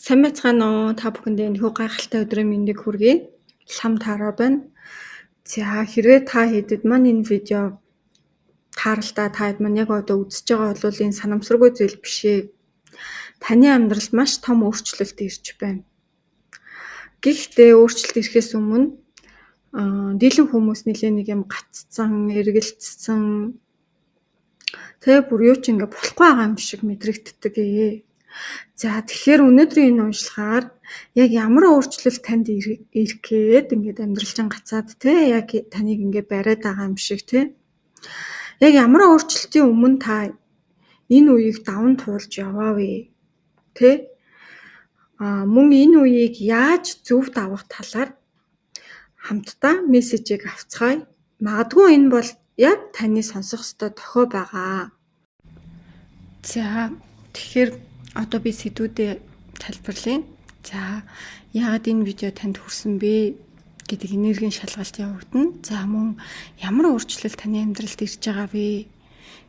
Сайн байцгаана уу? Та бүхэндээ энэхүү гайхалтай өдрийн мэндийг хүргэе. Лам таараа байна. За хэрвээ та хэдэд маань энэ видео тааралтай та хэд маань яг одоо үзэж байгаа бол энэ санамсаргүй зүйл биш ээ. Таны амьдралд маш том өөрчлөлт ирж байна. Гэхдээ өөрчлөлт ирэхээс өмнө дийлэн хүмүүс нэлээ нэг юм гаццсан, эргэлцсэн тэгээ бүр юу ч ингээ болохгүй байгаа юм шиг мэдрэгддэг ээ. За тэгэхээр өнөөдрийн энэ уншлагаар яг ямар өөрчлөлт танд ирэх гээд ингээд амьдралчин гацаад те яг таныг ингээд бариад байгаа юм шиг те. Яг ямар өөрчлөлтийн өмнө та энэ үеийг даван туулж яваа вэ? Тэ? Мөн энэ үеийг яаж зөв давах талаар хамтдаа мессежийг авцгаая. Магадгүй энэ бол яг таны сонсох ёстой тохио байгаа. За тэгэхээр одоо би сэдвүүдээ тайлбарлая. За яагаад энэ видео танд хүрсэн бэ гэдэг энергийн шалгалт явагдана. За мөн ямар өөрчлөлт таны амьдралд ирж байгаа вэ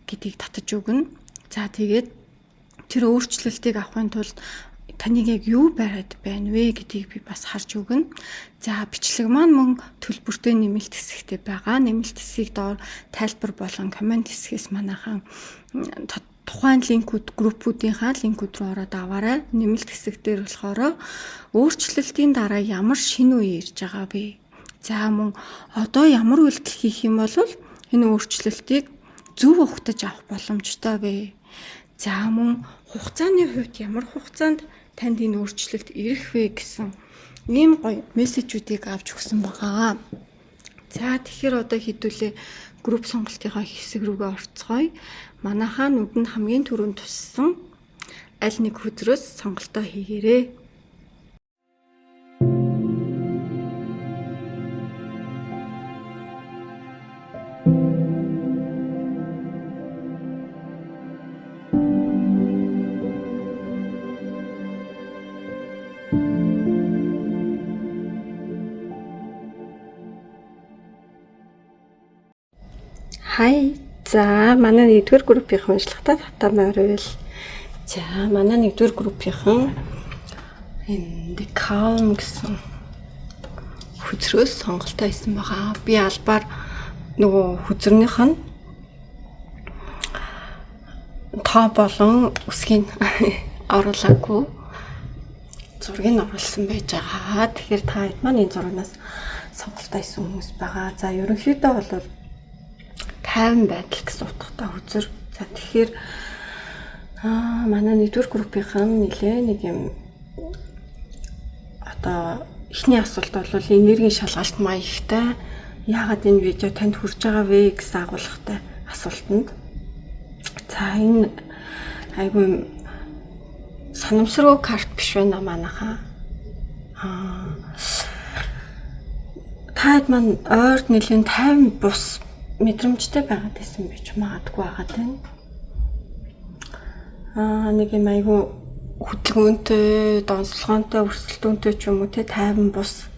гэдгийг татаж өгнө. За тэгээд тэр өөрчлөлтийг авахын тулд таныг яг юу байгаад байна вэ гэдгийг би бас харж өгнө. За бичлэг маань мөн төлбөртэй нэмэлт хэсэгтээ байгаа. Нэмэлт хэсгийг доор тайлбар болон комент хэсгээс манайхан тухайн линкүүд, группүүдийнхаа линкүүд рүү ороод аваарай. Нэмэлт хэсэг дээр болохоор өөрчлөлтийн дараа ямар шинэ үе ирж байгаа вэ? За мөн одоо ямар үйлдэл хийх юм бол энэ өөрчлөлтийг зөв ухтаж авах боломжтой вэ? За мөн хугацааны хувьд ямар хугацаанд танд энэ өөрчлөлт ирэх вэ гэсэн ийм гоё мессежүүдийг авч өгсөн байгаа. За тэгэхээр одоо хэдүүлээ групп сонголтынхаа хэсэг рүүгээ орцгоё. Манайхаа нүдэнд хамгийн түрүүнд туссан аль нэг хөдрөөс сонголтоо хийгээрэй. Хай. За манай нэгдүгээр группийн уншлагатай татамаар байвал. За манай нэгдүгээр группийн энэ The Calm гэсэн хөзрөөс сонголтоо хийсэн байгаа. Би албаар нөгөө хөзрөнийх нь тоо болон үсгийг оруулаагүй зургийг оруулсан байж байгаа. Тэгэхээр та хэд маань энэ зурагнаас сонголтоо хийсэн хүмүүс байгаа. За ерөнхийдөө бол 50 байдал гэсэн утгатай хөзөр. За тэгэхээр манай нэгдүгээр группийн нэлээ нэг юм одоо эхний асуулт бол энергийн шалгалт маягтай яагаад энэ видео танд хүрч байгаа вэ гэсэн агуулгатай асуултанд. За энэ айгүй санамсаргүй карт биш байна манайхаа. Таад маань ойрд нэлийн 50 бус мэдрэмжтэй байгаад байсан байж магадгүй байгаад байна. Нэг юм айгүй хөдөлгөөнтэй, донслогоонтой, өрсөлдөөнтэй ч юм уу те 50 бус.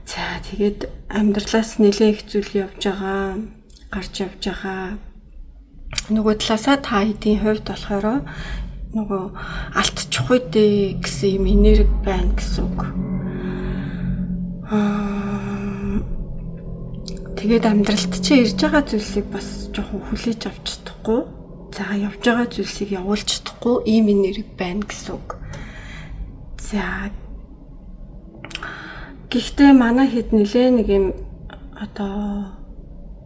За тэгээд амьдралаас нэлээд их зүйл явж байгаа, гарч явж байгаа. Нөгөө талаасаа та хэдийн хувьд болохоор нөгөө алдчих үедээ гэсэн юм энерги байна гэсэн үг. Тэгээд амьдралд чи ирж байгаа зүйлсийг бас жоохон хүлээж авч чадахгүй. За явж байгаа зүйлсийг явуулж чадахгүй ийм энерги байна гэсэн үг. За гэхдээ манай хэд нэлээ нэг юм одоо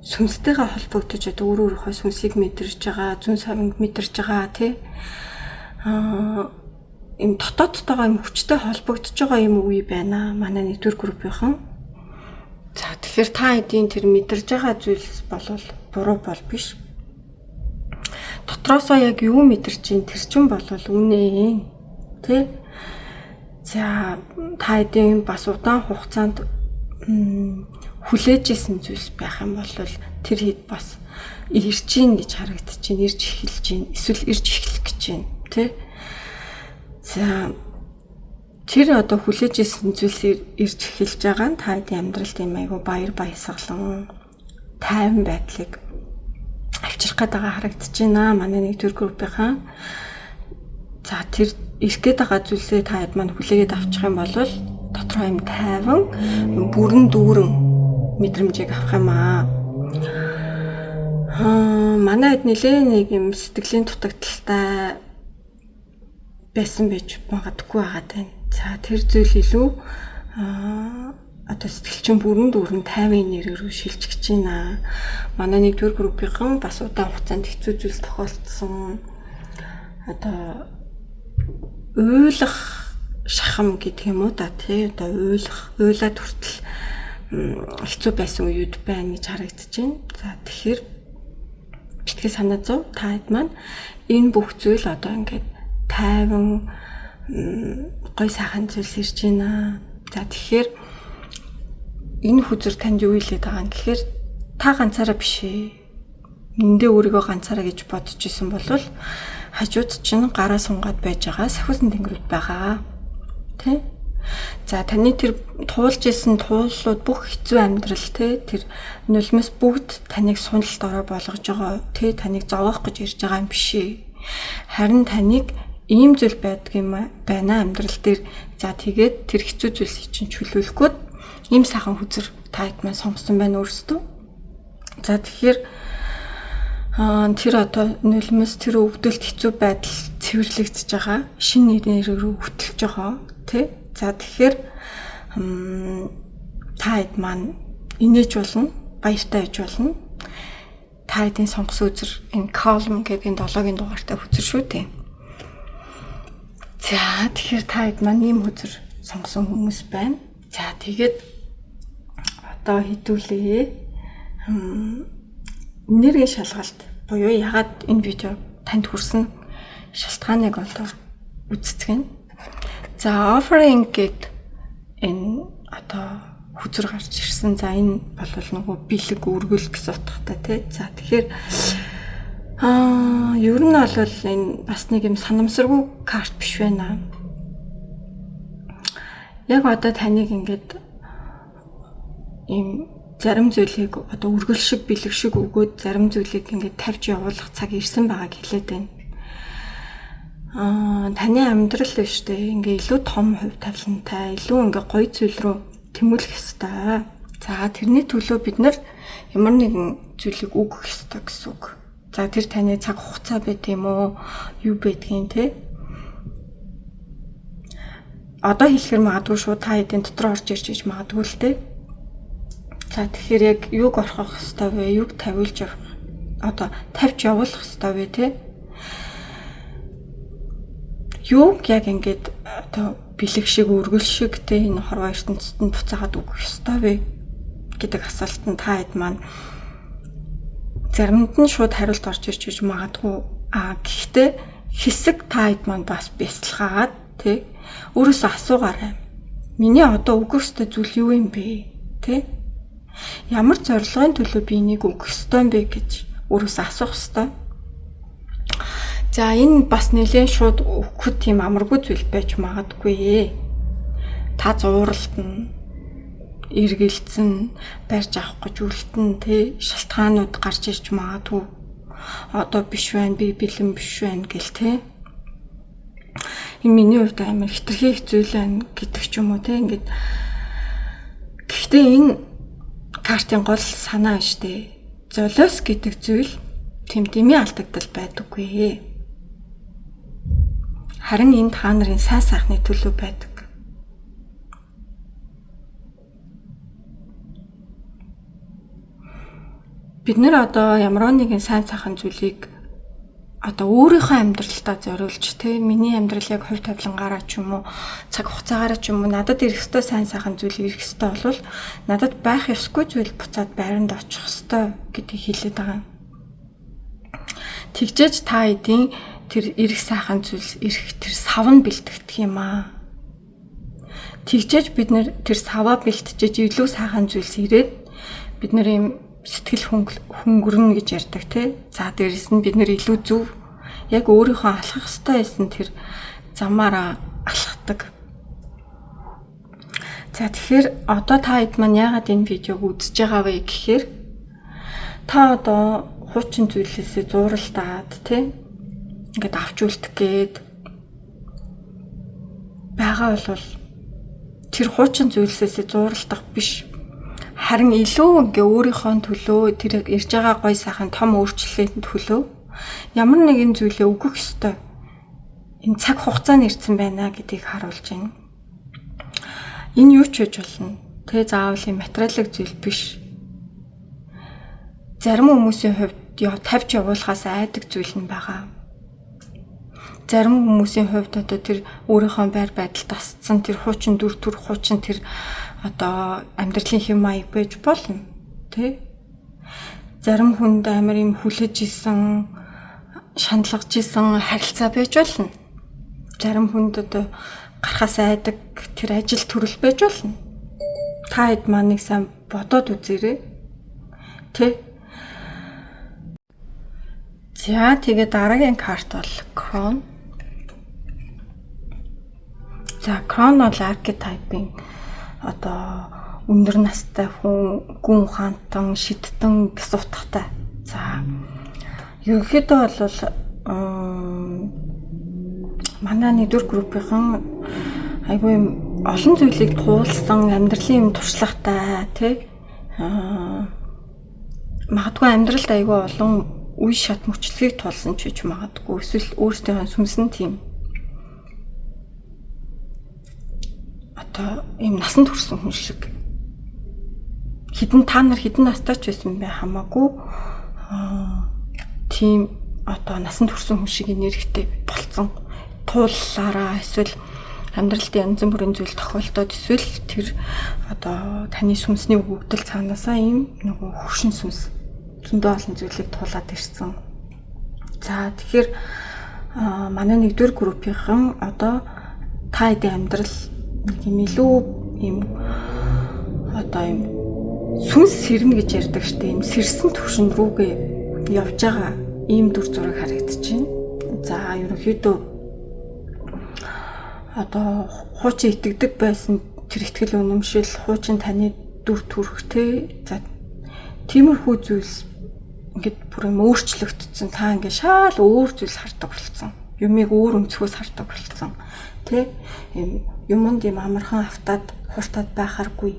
сүнстэйгээ холбогдож одоо өөр өөрийнхөө сүнсийг мэдэрч байгаа, зүн савинг мэдэрч байгаа тий. Им дотоодтойгоо юм хүчтэй холбогдож байгаа юм үе байна. Манай нэгдүгээр группийнхан. За тэгэхээр та эдийн тэр мэдэрж байгаа зүйлс болвол буруу бол биш. Дотроосоо яг юу мэдэрч ин тэр чинь болвол үнэ тий. За та эдийн бас удаан хугацаанд хүлээжсэн зүйлс байх юм бол тэр хэд бас ирж ийн гэж харагдчихээн, ирж эхэлж ийн, эсвэл ирж эхлэх гэж байна тий. За тэр одоо хүлээж ирсэн зүйлс ирж эхэлж байгаа нь та хэдийн амьдралд юм айгу баяр баясгалан тайван байдлыг авчрах гэдэг харагдаж байна. Манай нэгдүгээр группийнхаа. За тэр ирэх гээд байгаа зүйлсээ та хэд маань хүлээгээд авчих юм бол дотроо юм тайван бүрэн дүүрэн мэдрэмжийг авах юм аа. Манай хэд нэлээ нэг юм сэтгэлийн дутагдaltaй байсан байж магадгүй байгаа тань. За тэр зүйл илүү одоо сэтгэлчин бүрэн дүүрэн тайван нэрээр шилжиж байна. Манай 1-р группийн бас удаан хугацаанд хэцүү зүйл тохиолдсон. Одоо уйлах шахам гэдэг юм уу та тий одоо уйлаад хүртэл хэцүү байсан үед байна гэж харагдаж байна. За тэгэхээр битгий санаа зов та хэд маань энэ бүх зүйл одоо ингээд тайван гой сайхан зүйлс ирж байна. За тэгэхээр энэ хүзэр танд юу хэлээд байгаа юм гэхээр та ганцаараа биш ээ. Эндээ өөрийгөө ганцаараа гэж бодож исэн бол хажууд чинь гараа сунгаад байж байгаа сахиусан тэнгэрүүд байгаа. Тэ? За таны тэр туулж исэн тууллууд бүх хэцүү амьдрал тэ тэр нулимс бүгд таныг суналт ороо болгож байгаа. Тэ таныг зовоох гэж ирж байгаа юм биш ээ. Харин таныг ийм зүйл байдаг юм байна амьдрал дээр. За тэгээд тэр хэцүү зүйлсийг чинь чөлөөлөхөд ийм сайхан хүзэр та хэд маань сонгосон байна өөрсдөө. За тэгэхээр тэр одоо нулимс тэр өвдөлт хэцүү байдал цэвэрлэгдэж байгаа. Шинэ нэрээр хөтлөж байгаа. Тэ? За тэгэхээр та хэд маань инээж болно, баяртай байж болно. Та хэдийн сонгосон үзэр энэ column гэдэг энэ 7-гийн дугаартай үзэр шүү дээ. За тэгэхээр та хэд маань ийм үзэр сонгосон хүмүүс байна. За тэгээд одоо хэдүүлээ. Энергийн шалгалт буюу ягаад энэ видео танд хүрсэн шалтгааныг одоо үзцгэн. За offering гэд энэ одоо хүзэр гарч ирсэн. За энэ бол нөгөө бэлэг өргөл гэсэн утгатай тий. За тэгэхээр ер нь бол энэ бас нэг юм санамсаргүй карт биш байна. Яг одоо таныг ингээд ийм зарим зүйлийг одоо өргөл шиг бэлэг шиг өгөөд зарим зүйлийг ингээд тавьж явуулах цаг ирсэн байгааг хэлээд байна. Таны амьдрал биш үү? Ингээ илүү том хувь тавилантай, илүү ингээ гоё зүйл рүү тэмүүлэх ёстой. За тэрний төлөө бид нар ямар нэгэн зүйлийг өгөх ёстой гэсэн үг. За тэр таны цаг хугацаа байт юм уу? Юу байдгийг те? Одоо хэлэхэр магадгүй шүү та хэдийн дотор орж ирж иж магадгүй л те. За тэгэхээр яг юг орхох ёстой вэ? Юг тавиулж явах одоо тавьж явуулах ёстой вэ те? Юг яг ингээд одоо бэлэг шиг өргөл шиг те энэ хорвоо ертөнцид нь буцаагаад өгөх ёстой вэ гэдэг асуултанд та хэд маань заримд нь шууд хариулт орж ирж гэж магадгүй. Гэхдээ хэсэг та хэд маань бас бясалгаад те өөрөөсөө асуугаарай. Миний одоо өгөх ёстой зүйл юу юм бэ? Тэ? Ямар зорилгын төлөө би энийг өгөх ёстой юм бэ гэж өөрөөсөө асуух ёстой. За энэ бас нэлээд шууд өгөх тийм амаргүй зүйл байж магадгүй. Та зууралтна, эргэлзэн, барьж авах гэж үлдэн тий шалтгаанууд гарч ирж магадгүй. Одоо биш байна, би бэлэн биш байна гэл тий. Энэ миний хувьд амар хитрхи зүйл байна гэдэг ч юм уу тий ингээд. Гэхдээ энэ картын гол санаа нь штэ. Золиос гэдэг зүйл тэмдэмийн алдагдал байдаггүй. Харин энэ та нарын сайн сайхны төлөө байдаг. Бид нэр одоо ямар нэгэн сайн сайхан зүйлийг одоо өөрийнхөө амьдралдаа зориулж те миний амьдрал яг хувь тавилангаараа ч юм уу цаг хугацаагаараа ч юм уу надад ирэх ёстой сайн сайхан зүйл ирэх ёстой бол надад байх ёсгүй зүйл буцаад байранд очих ёстой гэдгийг хэлээд байгаа. Тэгжээж та эдийн тэр ирэх сайхан зүйлс ирэх тэр сав нь бэлтгэдэг юм аа. Тэгжээж бид нэр тэр саваа бэлтжиж илүү сайхан зүйлс ирээд бид нэр юм сэтгэл хөнгөрнө гэж ярьдаг тий. За дээрэс нь бид нэр илүү зөв яг өөрийнхөө алхах ёстой байсан тэр замаараа алхдаг. За тэгэхээр одоо та хэд маань яагаад энэ видеог үзэж байгаа вэ гэхээр та одоо хуучин зүйлээсээ зууралдаад тий ингээд авч үлдэх гээд байгаа бол тэр хуучин зүйлсээс зууралдах биш. Харин илүү ингээ өөрийнхөө төлөө тэр ирж байгаа гой сайхан том өөрчлөлийн төлөө ямар нэгэн зүйлээ өгөх ёстой. Энэ цаг хугацаа нэрсэн байна гэдгийг харуулж байна. Энэ юу ч гэж болно. Тэ заавал юм материалын зүйл биш. Зарим хүмүүсийн хувьд тавьж явуулахаас айдаг зүйл нь байгаа. Зарим хүмүүсийн хувьд одоо тэр өөрийнхөө байр байдал тасцсан тэр хуучин дүр төр хуучин тэр одоо амьдралын хэм маяг байж болно. Тэ? Зарим хүнд амар юм хүлээж исэн, шаналгаж исэн харилцаа байж болно. Зарим хүнд одоо гарахаас айдаг тэр ажил төрөл байж болно. Та хэд маныг сайн бодоод үзээрэй. Тэ? За тэгээ дараагийн карт бол Крон. За Крон бол аркетайпын одоо өндөр настай хүн, гүн ухаантан, шидтэн гэс утгатай. За ерөнхийдөө бол манай нэгдүгээр группийн айгүй олон зүйлийг туулсан, амьдралын юм туршлагатай тий. Магадгүй амьдралд айгүй олон үе шат мөчлөгийг тулсан ч гэж магадгүй. Эсвэл өөрсдийнхөө сүмсэн тийм одоо ийм насанд хүрсэн хүн шиг. Та нар хэдэн настай ч байсан бай хамаагүй тийм одоо насанд хүрсэн хүн шиг энергитэй болцсон. Тууллаараа эсвэл амьдралд янз бүрийн зүйл тохиолдоод эсвэл тэр одоо таны сүнсний өгөгдөл цаанаасаа ийм нөгөө хөршин сүнс зөндөө олон зүйлийг туулаад ирсэн. За тэгэхээр манай нэгдүгээр группийнхан одоо та хэдийн амьдрал нэг юм илүү юм одоо юм сүнс сэрнэ гэж ярьдаг штеп юм сэрсэн төвшин рүүгээ явж байгаа ийм дүр зураг харагдаж байна. За ерөнхийдөө одоо хуучин итгэдэг байсан тэр итгэл үнэмшил хуучин таны дүр төрхтэй за тиймэрхүү зүйлс ингээд бүр юм өөрчлөгдсөн та ингээд шал өөр зүйлс хардаг болсон. Юмыг өөр өнцгөөс хардаг болсон. Тэ юмд юм амархан автаад хуртаад байхааргүй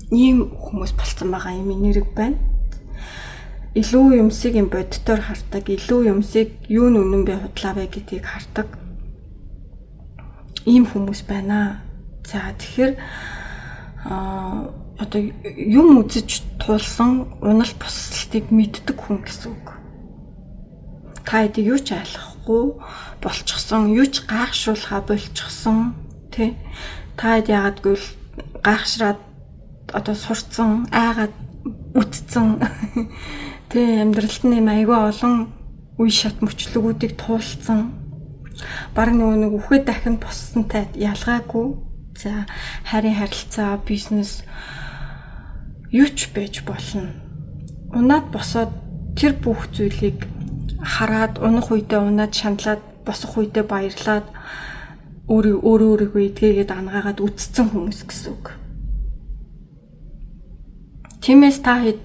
ийм хүмүүс болцсон байгаа юм энерги байна. Илүү юмсыг юм боддоор хардаг, илүү юмсыг юу нүнэн бэ худлаа вэ гэдгийг хардаг. Ийм хүмүүс байна. За тэгэхээр одоо юм үзэж туулсан унал бусалтыг мэддэг хүн гэсэн үг. Та хэдий юу ч айлахгүй болчихсон, юу ч гайхшруулахаа болчихсон, тий? Та хэд яагаад гэвэл гайхшраад одоо сурцсан, айгаад үтцсэн. Тий, амьдралд нэм айгүй олон үе шат мөчлөгүүдийг туулсан. Бараг нэг үхээд дахин боссонтай ялгаагүй. За, харийн харилцаа, бизнес юу ч байж болно. Унаад босоод тэр бүх зүйлийг хараад унах үедээ унаад шаналаад босох үедээ баярлаад өөрийгөө эдгээгээд ангаагаад үтцсэн хүмүүс гэсэн үг. Тиймээс та хэд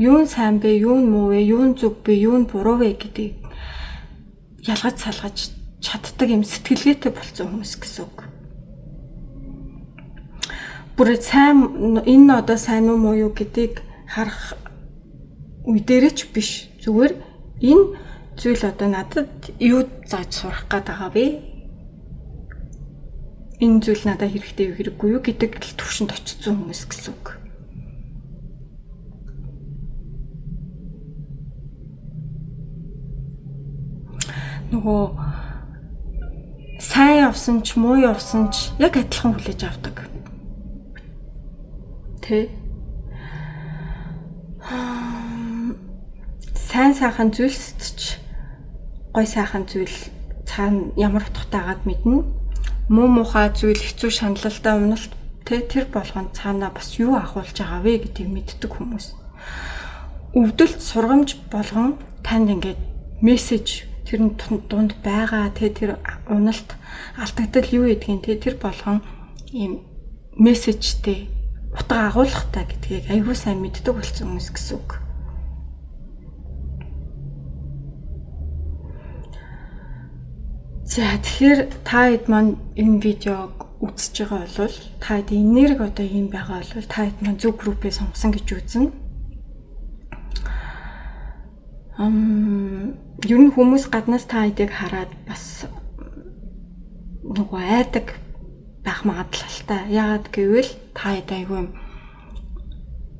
юу сайн бэ, юу муу вэ, юу зөв бэ, юу буруу вэ гэдгийг ялгаж салгаж чаддаг юм сэтгэлгээтэй болсон хүмүүс гэсэн үг. Бүр сайн энэ одоо сайн уу муу юу гэдгийг харах үе дээрээ ч биш. Зүгээр энэ зүйл одоо надад юу зааж сурах гээд байгаа вэ? Энэ зүйл надад хэрэгтэй юу хэрэггүй юу гэдэг л төвшөнд очсон хүмүүс гэсэн үг. Нөгөө сайн явсан ч муу явсан ч яг адилхан хүлээж авдаг. Тэ? Сайн сайхан зүйлсд ч гой сайхан зүйл цаана ямар утгатайгаад мэднэ. Муу муухай зүйл хэцүү шаналлалтай уналт тэр болгонд цаана бас юу ахуулж байгаа вэ гэдгийг мэддэг хүмүүс. Өвдөлт сургамж болгон танд ингээд мессеж тэр дунд байгаа тэр уналт алдагдал юу гэдгийг тэр болгон ийм мессежтэй утга агуулгатай гэдгийг аягүй сайн мэддэг болсон хүмүүс гэсэн үг. За тэгэхээр та хэд маань энэ видеог үзэж байгаа бол та хэд энерги одоо ийм байгаа бол та хэд маань зөв группээ сонгосон гэж үзнэ. Ер нь хүмүүс гаднаас та хэдийг хараад бас нөгөө айдаг байх магадлалтай. Яагаад гэвэл та хэд айгүй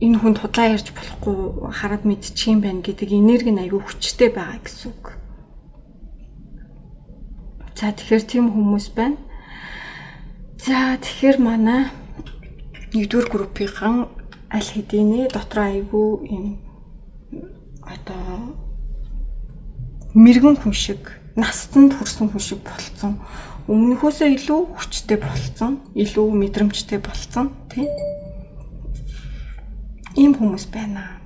энэ хүнд худлаа ярьж болохгүй хараад мэдчих юм байна гэдэг энерги нь айгүй хүчтэй байгаа гэсэн үг. За тэгэхээр тийм хүмүүс байна. За тэгэхээр манай 1-р группийн аль хэдийн дотроо айгүй юм одоо мэрэгэн хүн шиг, настанд хүрсэн хүн шиг болцсон. Өмнөхөөсөө илүү хүчтэй болцсон, илүү мэдрэмжтэй болцсон, тийм. Ийм хүмүүс байна.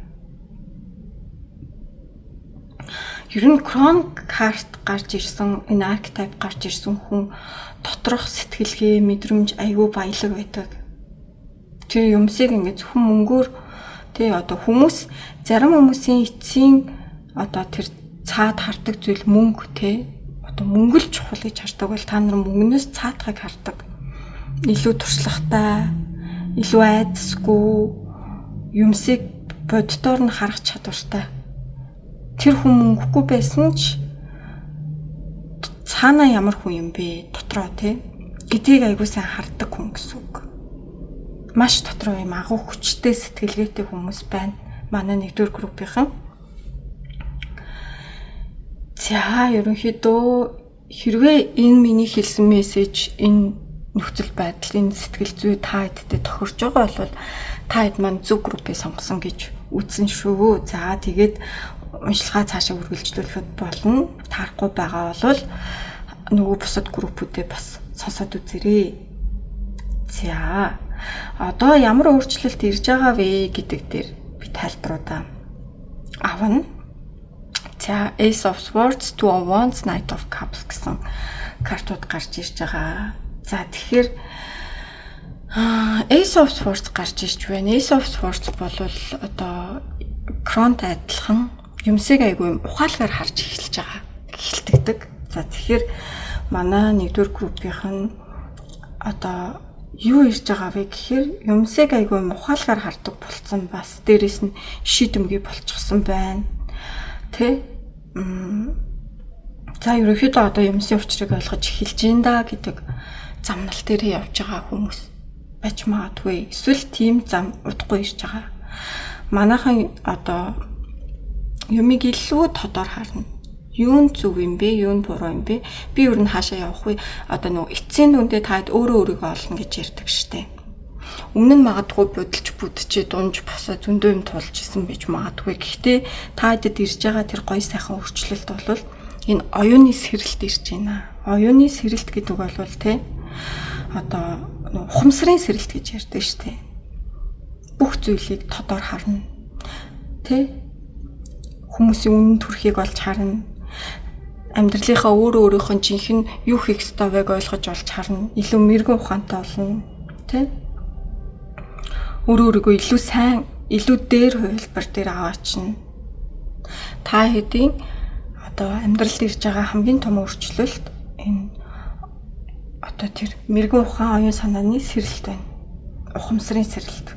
Ер нь крон карт гарч ирсэн, энэ архетип гарч ирсэн хүн доторх сэтгэлгээ, мэдрэмж аюу баялаг байдаг. Тэр юмсыг ингээд зөвхөн мөнгөөр тий одоо хүмүүс зарим хүмүүсийн эцсийн одоо тэр цаад хардаг зүйл мөнгө тий одоо мөнгө л чухал гэж хардаг бол та нар мөнгнөөс цаадхыг хардаг. Илүү туршлагатай, илүү айдасгүй юмсыг боддоор нь харах чадвартай. Тэр хүн мөнгөгүй байсан ч цаана ямар хүн юм бэ дотроо тий гэдгийг айгуу сайн хардаг хүн гэсэн үг. Маш дотроо юм агуу хүчтэй сэтгэлгээтэй хүмүүс байна. Манай 1-р группийнхан. За ерөнхийдөө хэрвээ энэ миний хэлсэн мессеж энэ нөхцөл байдал энэ сэтгэл зүй та хэдтэй тохирч байгаа бол та хэд маань зөв группээ сонгосон гэж үзсэн шүү. За тэгээд уншилгаа цаашаа үргэлжлүүлэхэд болно. Таарахгүй байгаа бол нөгөө бусад группүүдээ бас сонсоод үзээрэй. За одоо ямар өөрчлөлт ирж байгаа вэ гэдэг дээр би тайлбаруудаа авна. За Ace of Swords, Two of Wands, Knight of Cups гэсэн картууд гарч ирж байгаа. За тэгэхээр Ace of Swords гарч ирж байна. Ace of Swords бол одоо кронтой адилхан юмсыг айгүй ухаалгаар харж эхэлж байгаа. Эхэлтэгдэг. За тэгэхээр манай 1-р группийнх нь одоо юу ирж байгаа вэ гэхээр юмсыг айгүй ухаалгаар хардаг болцсон бас дээрэс нь шийдэмгий болчихсон байна. Тэ? За ерөнхийдөө одоо юмсын учрыг ойлгож эхэлж байна да гэдэг замнал дээр явж байгаа хүмүүс байж магадгүй. Эсвэл тийм зам удахгүй ирж байгаа. Манайхан одоо юмыг илүү тодор харна. Юу нь зөв юм бэ? Юу нь буруу юм бэ? Би юу н хаашаа явах вэ? Одоо нөгөө эцсийн дүндээ таад өөрийгөө олно гэж ярьдаг штеп. Өмнө нь магадгүй бодолж бүдчээ дунж босоо зөндөө юм тулж исэн байж магадгүй. Гэхдээ та хэд ирж байгаа тэр гоё сайхан өөрчлөлт бол энэ оюуны сэрэлт ирж байна. Оюуны сэрэлт гэдэг бол те одоо ухамсарын сэрэлт гэж ярьдаг штеп. Бүх зүйлийг тодор харна. Тэ хүмүүсийн үнэн төрхийг олж харна. Амьдралынхаа өөрийнхөө жинхэнэ юу хийх ёстой байг ойлгож олж харна. Илүү мэрэгэн ухаантай болно. Тэ өөрийгөө илүү сайн, илүү дээр хувилбар дээр аваачна. Та хэдийн одоо амьдралд ирж байгаа хамгийн том өөрчлөлт энэ одоо тэр мэрэгэн ухаан оюун санааны сэрэлт байна. Ухамсарын сэрэлт.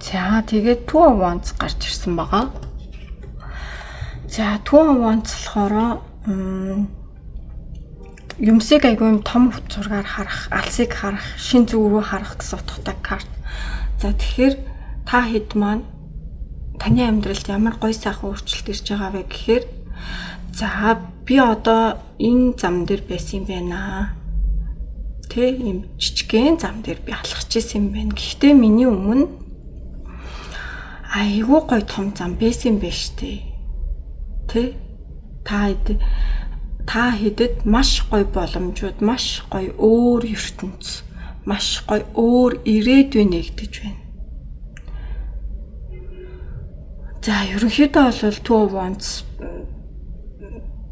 За тэгээд Two of Wands гарч ирсэн байгаа. За Two of Wands болохоор юмсыг айгүй том зургаар харах, алсыг харах, шин зүг рүү харах гэсэн утгатай карт. За тэгэхээр та хэд маань таны амьдралд ямар гоё сайхан өөрчлөлт ирж байгаа вэ гэхээр за би одоо энэ зам дээр байсан юм байна. Тэ юм жижигхэн зам дээр би алхаж исэн юм байна. Гэхдээ миний өмнө айгүй гоё том зам байсан юм байна штэ. Тэ та хэдэд маш гоё боломжууд, маш гоё өөр ертөнц, маш гоё өөр ирээдүй нэгдэж байна. За ерөнхийдөө бол Two of Wands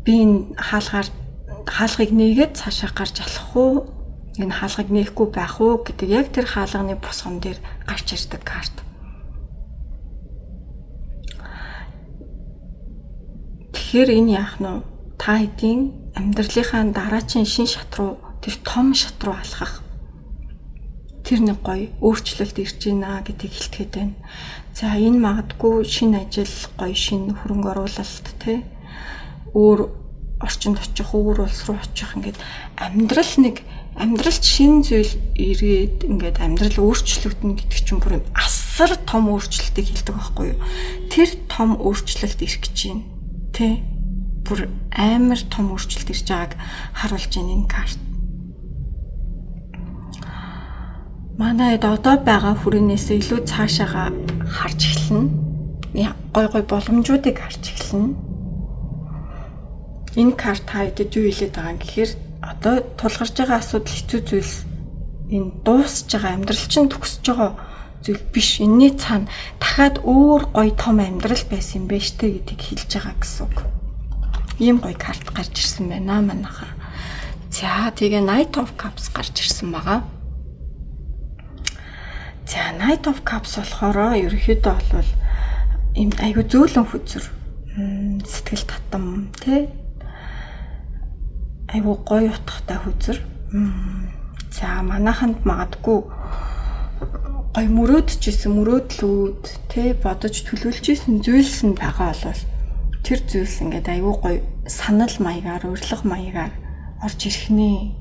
би энэ хаалгыг нээгээд цаашаа гарч алах уу? Энэ хаалгыг нээхгүй байх уу гэдэг яг тэр хаалганы босгон дээр гарч ирдэг карт. Тэгэхээр энэ яах нь та хэдийн амьдралынхаа дараачийн шин шат руу тэр том шат руу алхах тэр нэг гоё өөрчлөлт ирж байна гэдгийг хэлтгэхэд байна. За энэ магадгүй шинэ ажил, гоё шинэ хөрөнгө оруулалт тий өөр орчинд очих, өөр улс руу очих ингээд амьдралд шинэ зүйл ирээд ингээд амьдрал өөрчлөгдөн гэдэг чинь бүр асар том өөрчлөлтийг хэлдэг байхгүй юу? Тэр том өөрчлөлт ирэх гэж байна. Тэ? Бүр амар том өөрчлөлт ирж байгааг харуулж байна энэ карт. Манайд одоо байгаа хүрээнээс илүү цаашаага харж эхэлнэ. Гой боломжуудыг харж эхэлнэ. Энэ карт хаяад юу хэлээд байгаа юм гэхээр одоо тулгарч байгаа асуудал хэцүү зүйлс энэ дуусж байгаа амьдрал чинь төгсөж байгаа зүйл биш. Энэний цаана дахиад өөр гоё том амьдрал байсан юм байна штэ гэдгийг хэлж байгаа гэсэн үг. Ийм гоё карт гарч ирсэн байна манайхаа. За тэгээ Knight of Cups гарч ирсэн байгаа. За Knight of Cups болохоор ерөнхийдөө бол ийм айгу зөөлөн хүзэр сэтгэл татам тий айгу гоё утгатай хүзэр. За манайханд магадгүй гоё мөрөөдлүүд тий бодож төлөвлөж исэн зүйлс нь байгаа бол тэр зүйлс ингээд айгу гоё санал маягаар, урилга маягаар орж ирэх нэ.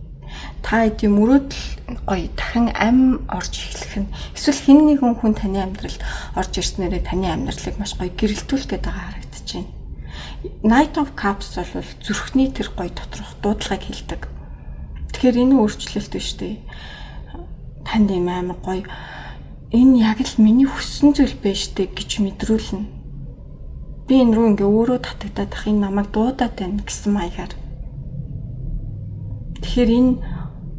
Та эдийн мөрөөдөл гоё дахин ам орж эхлэх нь эсвэл хэн нэгэн хүн таны амьдралд орж ирснээрээ таны амьдралыг маш гоё гэрэлтүүлэх гэдэг харагдаж байна. Knight of Cups бол зүрхний тэр гоё доторх дуудлагыг хэлдэг. Тэгэхээр энэ өөрчлөлт биш үү? Танд ийм амар гоё энэ яг л миний хүссэн зүйл байж тээ гэж мэдрүүлнэ. Би энэ рүү ингээ өөрөө татагдаад ах энэ намайг дуудаад байна гэсэн маягаар. Тэгэхээр энэ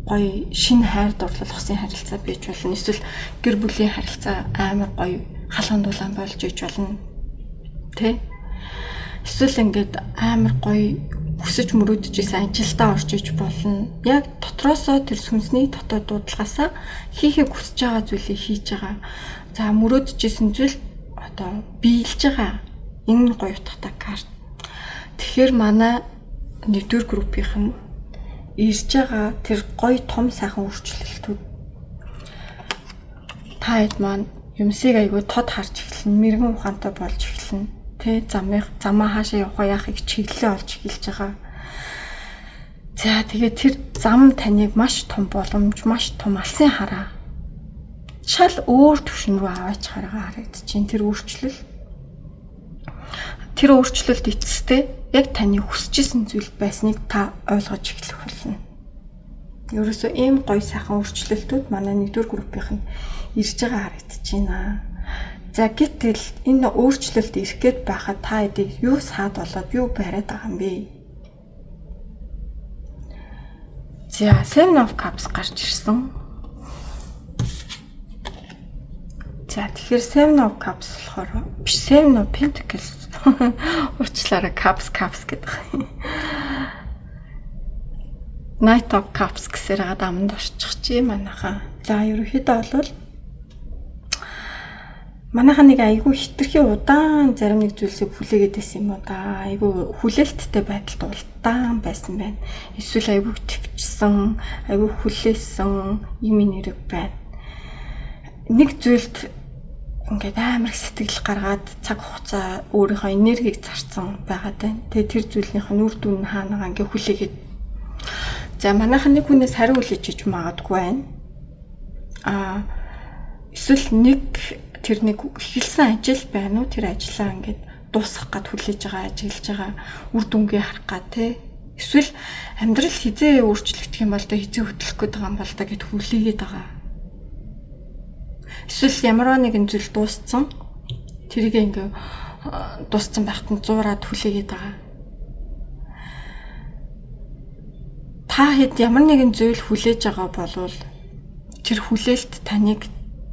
гоё шинэ хайр дурлал усын харилцаа байж болно. Эсвэл гэр бүлийн харилцаа амар гоё халуун дулаан болж иж болно. Тэ? Эсвэл ингээд амар гоё хүсэж мөрөөдөж исэн ажилдаа орж иж болно. Яг дотроосоо тэр сүнсний дотоод дуудлагаасаа хийхийг хүсэж байгаа зүйлийг хийж байгаа. За мөрөөдөж исэн зүйл одоо биелж байгаа. Энэ гоё утгатай карт. Тэгэхээр манай нэгдүгээр группийнх нь ирж байгаа тэр гоё том сайхан өөрчлөлтүүд та хэд маань юмсыг айгүй тод харж эхэлнэ, мэрэгэн ухаантай болж эхэлнэ. Тэ замаа хаашаа явах яахыг чиглэлээ олж эхэлж байгаа. За тэгээд тэр зам таныг маш том боломж, маш том алсын хараа. Шал өөр төвшин рүү аваач хараагаа харагдаж байна тэр өөрчлөл. Тэр өөрчлөлт эцэстээ яг таны хүсэжсэн зүйл байсныг та ойлгож эхлэх болно. Ерөөсөө ийм гоё сайхан өөрчлөлтүүд манай нэгдүгээр группийнх нь ирж байгаа харагдаж байна. За гэтэл энэ өөрчлөлт ирэх гээд байхад та эдийг юу саад болоод юу бариад байгаа юм бэ? За Seven of Cups гарч ирсэн. За тэгэхээр Seven of Cups болохоор биш Seven of Pentacles уучлаарай Cups гэдэг. Knight of Cups гэсээр адамд орчих чи манайхаа. За ерөнхийдөө бол манайхаа нэг айгүй хитрхи удаан зарим нэг зүйлсийг хүлээгээд байсан юм уу да. Айгүй хүлээлттэй байдалд удаан байсан байна. Эсвэл айгүй төвчсөн, айгүй хүлээсэн юм нэрэг байна. Нэг зүйлд ингээд амар сэтгэл гаргаад цаг хугацаа өөрийнхөө энергийг зарцсан байгаад байна. Тэгээ тэр зүйлийнх нь үр дүн хаанагаа ингээд хүлээгээд. За манайхан нэг хүнээс хариу хүлээж иж магадгүй байна. Эсвэл тэр нэг эхэлсэн ажил байна уу? Тэр ажлаа ингээд дуусгах гад хүлээж байгаа, ажиглаж байгаа үр дүнгээ харах гад те. Эсвэл амьдрал хизээ өөрчлөгдөх юм бол тэ хизээ хөдлөх гээд байгаа юм бол та гэд хүлээгээд байгаа. Эсвэл ямар нэгэн зүйл дууссан. Тэрийг ингээд дууссан байхад нь зуураад хүлээгээд байгаа. Та хэд ямар нэгэн зүйл хүлээж байгаа болвол тэр хүлээлт таныг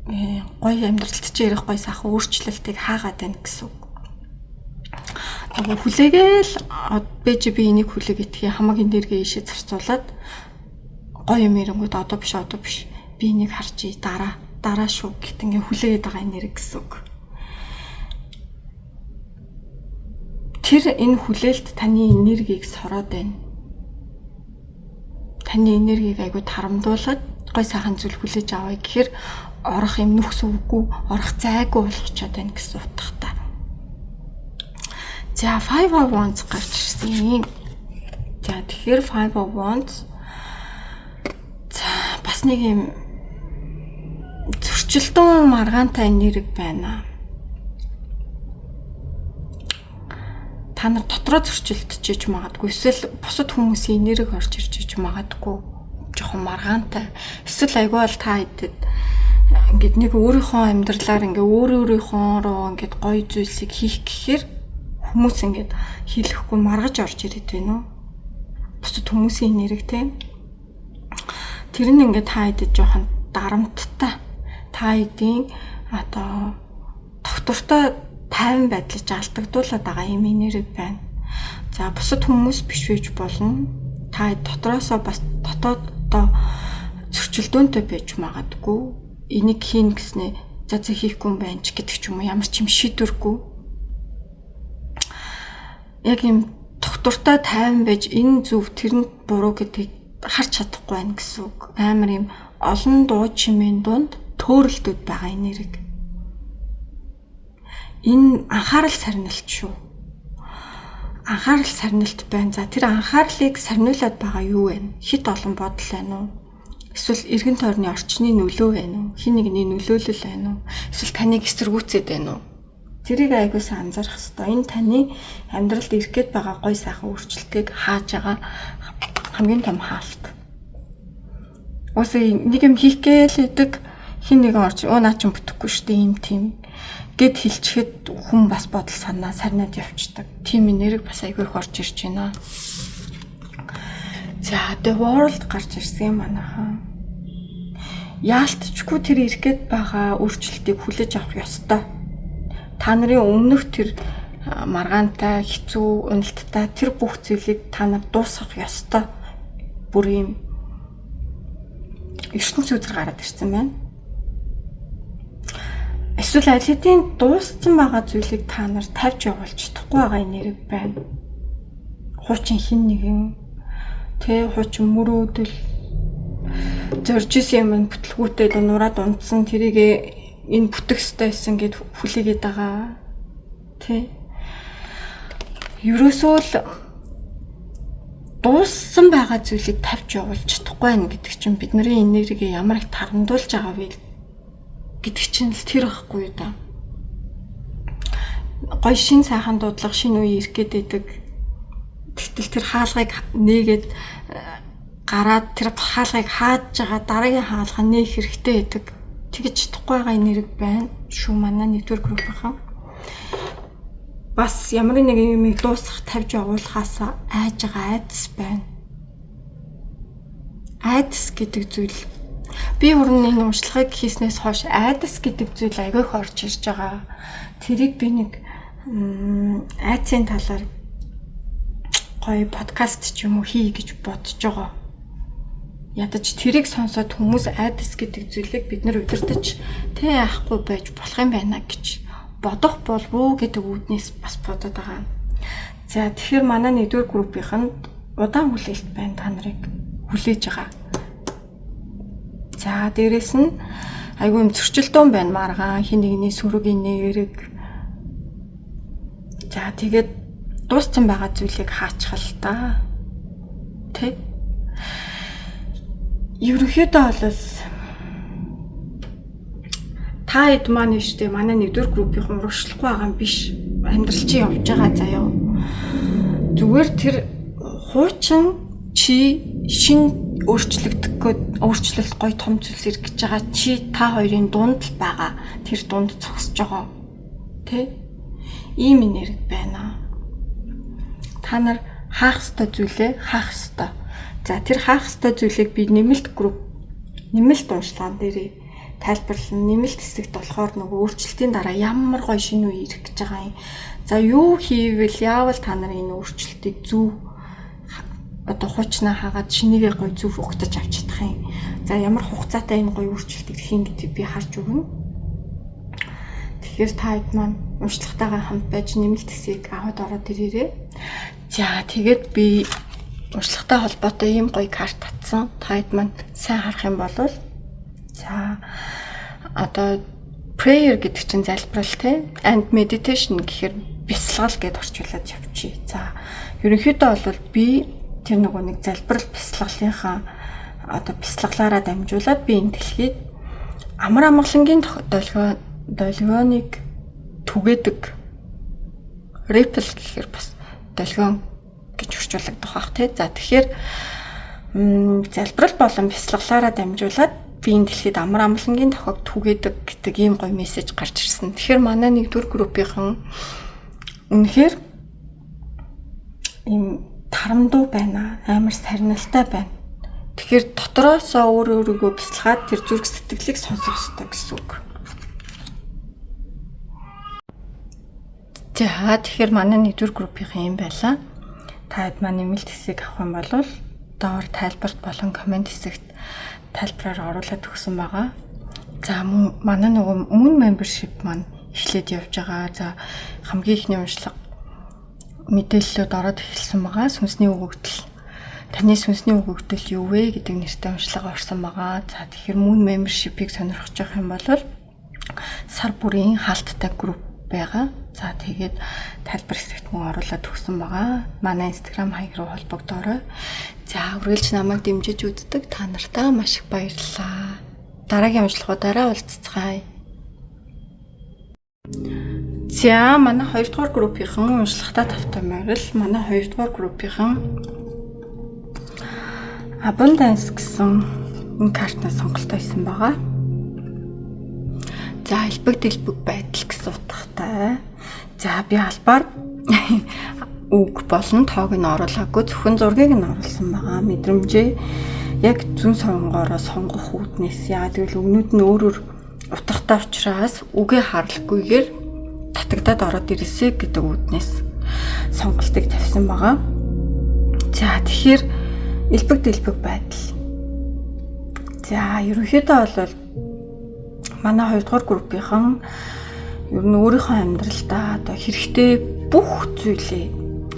гоё амьдралд чи ярих гоё сайхан өөрчлөлтийг хаагаад байна гэсэн үг. Тэгээ хүлээгээл би энийг хүлээгээд хамаг энерги ийшээ зарцуулаад гоё юм ирэнгүүд одоо биш би энийг харж дараа шүү гэт ингээ хүлээгээд байгаа энерги гэсэн үг. тэр энэ хүлээлт таны энергийг сороод байна. Таны энергийг айгүй тарамдуулаад гой сайхан зүйл хүлээж авъя гэхээр орох юм нөхс үгүй, орох зайгүй болгочоод байна гэсэн утгатай. За Five of Wands гарч ирсэн. За тэгэхээр Five of Wands бас нэг юм зөрчилдөөн маргаантай энерги байна. Та нар дотроо зөрчилдөж магадгүй, эсвэл бусад хүмүүсийн энерги орж ирж магадгүй. Жохон маргаантай. Эсвэл айгүй бол та хэдэд ингээд нэг өөрийнхөө амьдралаар ингээ өөрийнхөө руу ингээд гоё зүйлсийг хийх гэхээр хүмүүс ингээд хийлэхгүй маргаж орж ирээд байна уу? Бусад хүмүүсийн энерги тийм. Тэр нь ингээд та хэдэд жохон дарамттай. Та хэдийн одоо тогтвортой тайван байдлыг алдагдуулаад байгаа юм энерги байна. За бусад хүмүүс биш байж болно. Та дотроосоо бас дотооддоо зөрчилдөөнтэй байж магадгүй. Энийг хийн гэснээ за хийхгүй юм байна ч гэдэг ч юм уу, ямар ч юм шийдвэргүй. Яг юм тогтвортой тайван байж энэ зөв тэр нь буруу гэдгийг харж чадахгүй байна гэсэн үг. Амар юм олон дуу чимээний дунд төөрөлтөд байгаа энерги. Энэ анхаарал сарнилт шүү. Анхаарал сарнилт байна. За тэр анхаарлыг сарниулаад байгаа юу вэ? Хит олон бодол байна уу? Эсвэл эргэн тойрны орчны нөлөө байна уу? Хин нэгний нөлөөлөл байна уу? Эсвэл таныг эсэргүүцээд байна уу? Тэрийг аягуулсан анзаарах хэрэгтэй. Энэ таны амьдралд ирэх гээд байгаа гой сайхан өөрчлөлтийг хааж байгаа хамгийн том хаалт. Уусаа нэг юм хийх гээл идэг хин нэгэн орж наа ч бүтэхгүй шүү дээ, юм тийм гэд хэлчихэд хүн бас бодол санаа сарнаад явчихдаг. Тим энерги бас айгүй их орж ирж байна. За The World гарч ирсэн юм манайхаа. Яалтчгүй тэр ирэх гээд байгаа өөрчлөлтийг хүлээж авах ёстой. Та нарын өмнөх тэр маргаантай, хэцүү, уналттай тэр бүх зүйлийг та нар дуусгах ёстой. Бүр юм ертөнц үзэр гараад ирсэн байна. Эсвэл аль хэдийн дууссан байгаа зүйлийг та нар тавьж явуулж чадахгүй байгаа энерги байна. Хуучин хин нэгэн хуучин мөрөөдөл зорж исэн юм бүтлгүүтээ нураад унтсан тэрийг энэ бүтэх ёстой байсан гэд хүлээгээд байгаа. Ерөөсөө л дууссан байгаа зүйлийг тавьж явуулж чадахгүй байна гэдэг чинь бидний энерги ямар их тарамдуулж байгаа вэ гэдэг чинь л тэр байхгүй юу да. Гой шин сайхан дуудлага шинэ үе ирэх гээд байдаг. Тэгтэл тэр хаалгыг нээгээд гараад тэр хаалгыг хааж байгаа дараагийн хаалга нээх хэрэгтэй байдаг. Тэгэж чадахгүй байгаа энерги байна шүү манай нэгдүгээр группийнхан. Бас ямар нэг юм дуусгах тавьж явуулахаас айж байгаа айдас байна. Айдас гэдэг зүйл би өрнөний уншлагыг хийснээс хойш айдас гэдэг зүйл айгүй их орж ирж байгаа. Тэрийг би нэг айцын талаар гоё подкаст ч юм уу хий гэж бодож байгаа. Ядаж тэрийг сонсоод хүмүүс айдас гэдэг зүйлийг бид нар удирдах яахгүй байж болох юм байна гэж бодох болов уу гэдэг үүднээс бас бодоод байгаа. За тэгэхээр манай нэгдүгээр группийнхэнд удаан хүлээлт байна, та нарыг хүлээж байгаа. За дээрэс нь айгүй юм зөрчилдөөн байна, маргаан хин нэгний сүргийн нэрэг. За тэгээд дууссан байгаа зүйлийг хаачихал та. Ерөнхийдөө бол та хэд маань нэштэй манай нэгдүгээр группийн урагшлахгүй байгаа юм биш. Амьдрал чи явж байгаа заяа. Зүгээр тэр хуучин чи шин өөрчлөлт гой том зүйлс ирэх гэж байгаа чи та хоёрын дунд л байгаа. Тэр дунд зогсож байгаа. Ийм энерги байна. Та нар хаах ёстой зүйлээ хаах ёстой. За тэр хаах ёстой зүйлийг би нэмэлт уншлаган дээрээ тайлбарлана. Нэмэлт хэсэгт болохоор нөгөө өөрчлөлтийн дараа ямар гоё шинэ үе ирэх гэж байгаа юм. За юу хийвэл яавал та нар энэ өөрчлөлтийг зөв одоо хуучнаа хаагаад шинийгээ гоё зөв угтаж авч чадах юм. За ямар хугацаатай энэ гоё өөрчлөлтийг хийн гэдгийг би харж өгнө. тэгэхээр та хэд маань уншлагатайгаа хамт байж нэмэлт хэсгийг аваад ороод ирээрэй. За тэгээд би уншлагатай холбоотой ийм гоё карт татсан. Та хэд маань сайн харах юм бол за одоо prayer гэдэг чинь залбирал те and meditation гэхээр бясалгал гэдээ орчуулад явчих. За ерөнхийдөө бол би тэр нөгөө нэг залбирал бясалгалынхаа одоо бясалгалаараа дамжуулаад би энэ дэлхийд амар амгалангийн долгионыг түгээдэг ripple гэхээр бас долгион гэж орчуулагдах бах тий. За тэгэхээр залбирал болон бясалгалаараа дамжуулаад би энэ дэлхийд амар амгалангийн тохиог түгээдэг гэдэг ийм гоё мессеж гарч ирсэн. Тэгэхээр манай нэгдүгээр группийнхан үнэхээр ийм тарамдуу байна, амар сарнилтай байна. Тэгэхээр дотроосоо өөрийгөө бясалгаад тэр зүрх сэтгэлийг сонсох хэрэгтэй гэсэн үг. За тэгэхээр манай нэгдүгээр группийнхан юм байлаа. Та хэд маань нэмэлт хэсгийг авах юм бол доор тайлбарт болон комент хэсэгт тайлбараар оруулаад өгсөн байгаа. За манай нөгөө Moon membership маань эхлээд явж байгаа. За хамгийн ихний уншлага мэдээллүүд ороод эхэлсэн байгаа. Сүнсний өгөгдөл. Таны сүнсний өгөгдөл юу вэ гэдэг нэртэй уншлага орсон байгаа. За тэгэхээр Moon membership-ийг сонирхож байгаа юм бол сар бүрийн хаалттай групп байгаа. За тэгээд тайлбар хэсэгт мөн оруулаад өгсөн байгаа. Манай Instagram хаяг руу холбогдоорой. За үргэлж намайг дэмжиж үздэг та нартай маш их баярлалаа. Дараагийн уншлагуудаараа уулзцгаая. За манай 2 дугаар группийнхан уншлагатай тавтай морил. Манай 2 дугаар группийнхан Abundance гэсэн энэ картны сонголт байсан байгаа. За элбэг дэлбэг байдал гэсэн утгатай. За би албаар үг болон тоог нь оруулаагүй зөвхөн зургийг нь оруулсан байгаа. Мэдрэмжээ яг зүүн сонгоороо сонгох үүднээс яа тэгвэл өгнүүд нь өөрөөр утгатай учраас үгээ харалгүйгээр татагдаад ороод ирээсэй гэдэг үүднээс сонголтыг тавьсан байгаа. За тэгэхээр элбэг дэлбэг байдал. За ерөнхийдөө бол манай 2 дугаар группийнхан ер нь өөрийнхөө амьдралдаа одоо хэрэгтэй бүх зүйлээ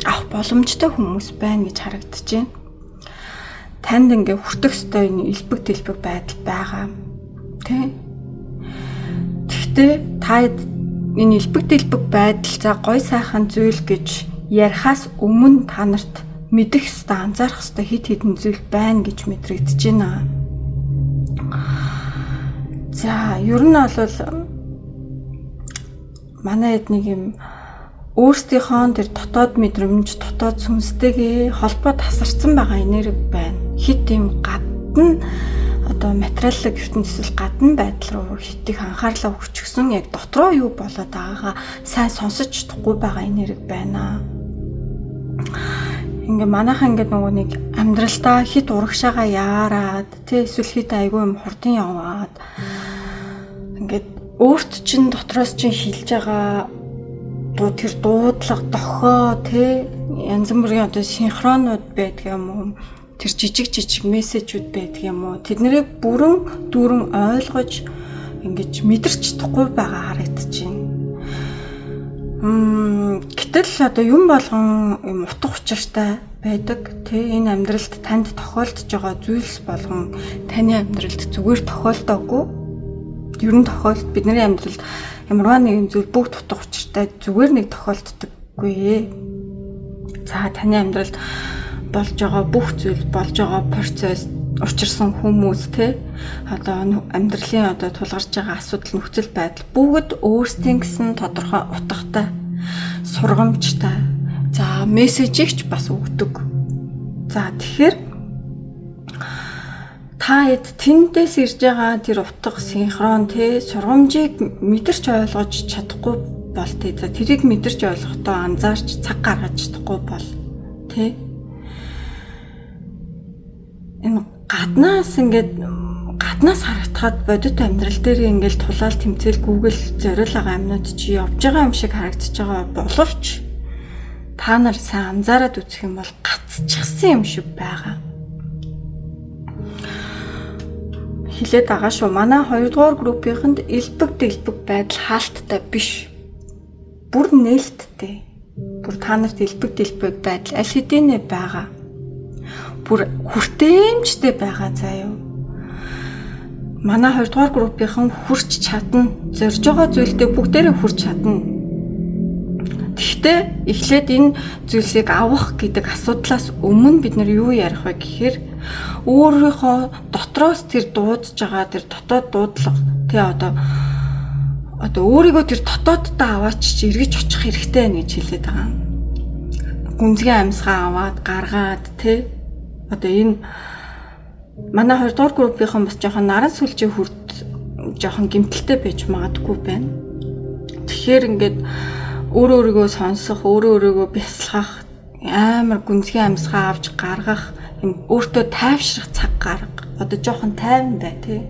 авах боломжтой хүмүүс байна гэж харагдаж байна. Танд ингээ хүртэх ёстой энэ элбэг дэлбэг байдал байгаа. Тэ? Гэхдээ та энэ элбэг дэлбэг байдал за гой сайхан зүйл гэж ярихаас өмнө та нарт мэдэх ёстой, анзаарах ёстой хит хитэн зүйл байна гэж мэдрэгдэж байна. За ер нь бол манай хэд нэг юм өөрсдийнхөө тэр дотоод мэдрэмж, дотоод сүнстэйгээ холбоо тасарсан байгаа энерги байна. Хит юм гадна одоо материалын ертөнцийн гадна байдал руу хит их анхаарлаа өгчихсөн яг дотроо юу болоод байгаагаа сайн сонсож чадахгүй байгаа энерги байна. Ингээ манайхан ингээ нөгөө нэг амьдралдаа хит урагшаага яарад тий эсвэл хит айгүй юм хурдан яваад ингээд өөрт чинь дотроос чинь хилж байгаа тэр дуудлага дохоо тий янз бүрийн одоо синхронууд байдаг юм уу тэр жижиг мессежүүд байдаг юм уу тэднийг бүрэн дүүрэн ойлгож ингэж мэдэрч чадахгүй байгаа харагдаж байна. Гэтэл одоо юм болгон юм утга учиртай байдаг тий энэ амьдралд танд тохиолдож байгаа зүйлс болгон таны амьдралд зүгээр тохиолдоогүй ер нь тохиолд бидний амьдралд ямарваа нэгэн зүйл бүгд утга учиртай зүгээр нэг тохиолддоггүй. За таны амьдралд болж байгаа бүх зүйл болж байгаа процесс учирсан хүмүүс тий одоо амьдралын одоо тулгарч байгаа асуудал нөхцөл байдал бүгд өөрсдийн гэсэн тодорхой утгатай сургамжтай за мессежийг ч бас өгдөг. За тэгэхээр та хэд тэндээс ирж байгаа тэр утга синхрон тий сургамжийг мэдэрч ойлгож чадахгүй бол тий за тэрийг мэдэрч ойлгохдоо анзаарч цаг гаргаж чадахгүй бол тий энэ гаднаас харагдахад бодит амьдрал дээр ингээл тулаал тэмцэл Google зориул байгаа юмнууд чи явж байгаа юм шиг харагдаж байгаа боловч та нар сайн анзаараад үзэх юм бол гацчихсан юм шиг байгаа. хэлээд байгаа шүү. Манай 2 дугаар группийнхэнд элбэг байдал хаалттай биш. Бүр нээлттэй. Бүр та нарт элбэг байдал аль хэдийнэ байгаа. Бүр хүртээмжтэй байгаа заяа. Манай 2 дугаар группийнхан хүрч чадна. Зорж байгаа зүйлдээ бүгдээрээ хүрч чадна. Гэхдээ эхлээд энэ зүйлсийг авах гэдэг асуудлаас өмнө бид нар юу ярих вэ гэхээр өөрийнхөө дотроос тэр дуудаж байгаа тэр дотоод дуудлага тий одоо өөрийгөө тэр дотооддоо аваач чи эргэж очих хэрэгтэй байна гэж хэлээд байгаа. Гүнзгий амьсгаа аваад гаргаад тий одоо энэ манай 2 дугаар группийнхан бас жоохон наран сүлжээ хүрд жоохон гэмтэлтэй байж магадгүй байна. Тэгэхээр ингээд өөрийгөө сонсох, өөрийгөө бясалгах, амар гүнзгий амьсгаа авч гаргах, юм өөртөө тайвшрах цаг гарга. Одоо жоохон тайван бай тий.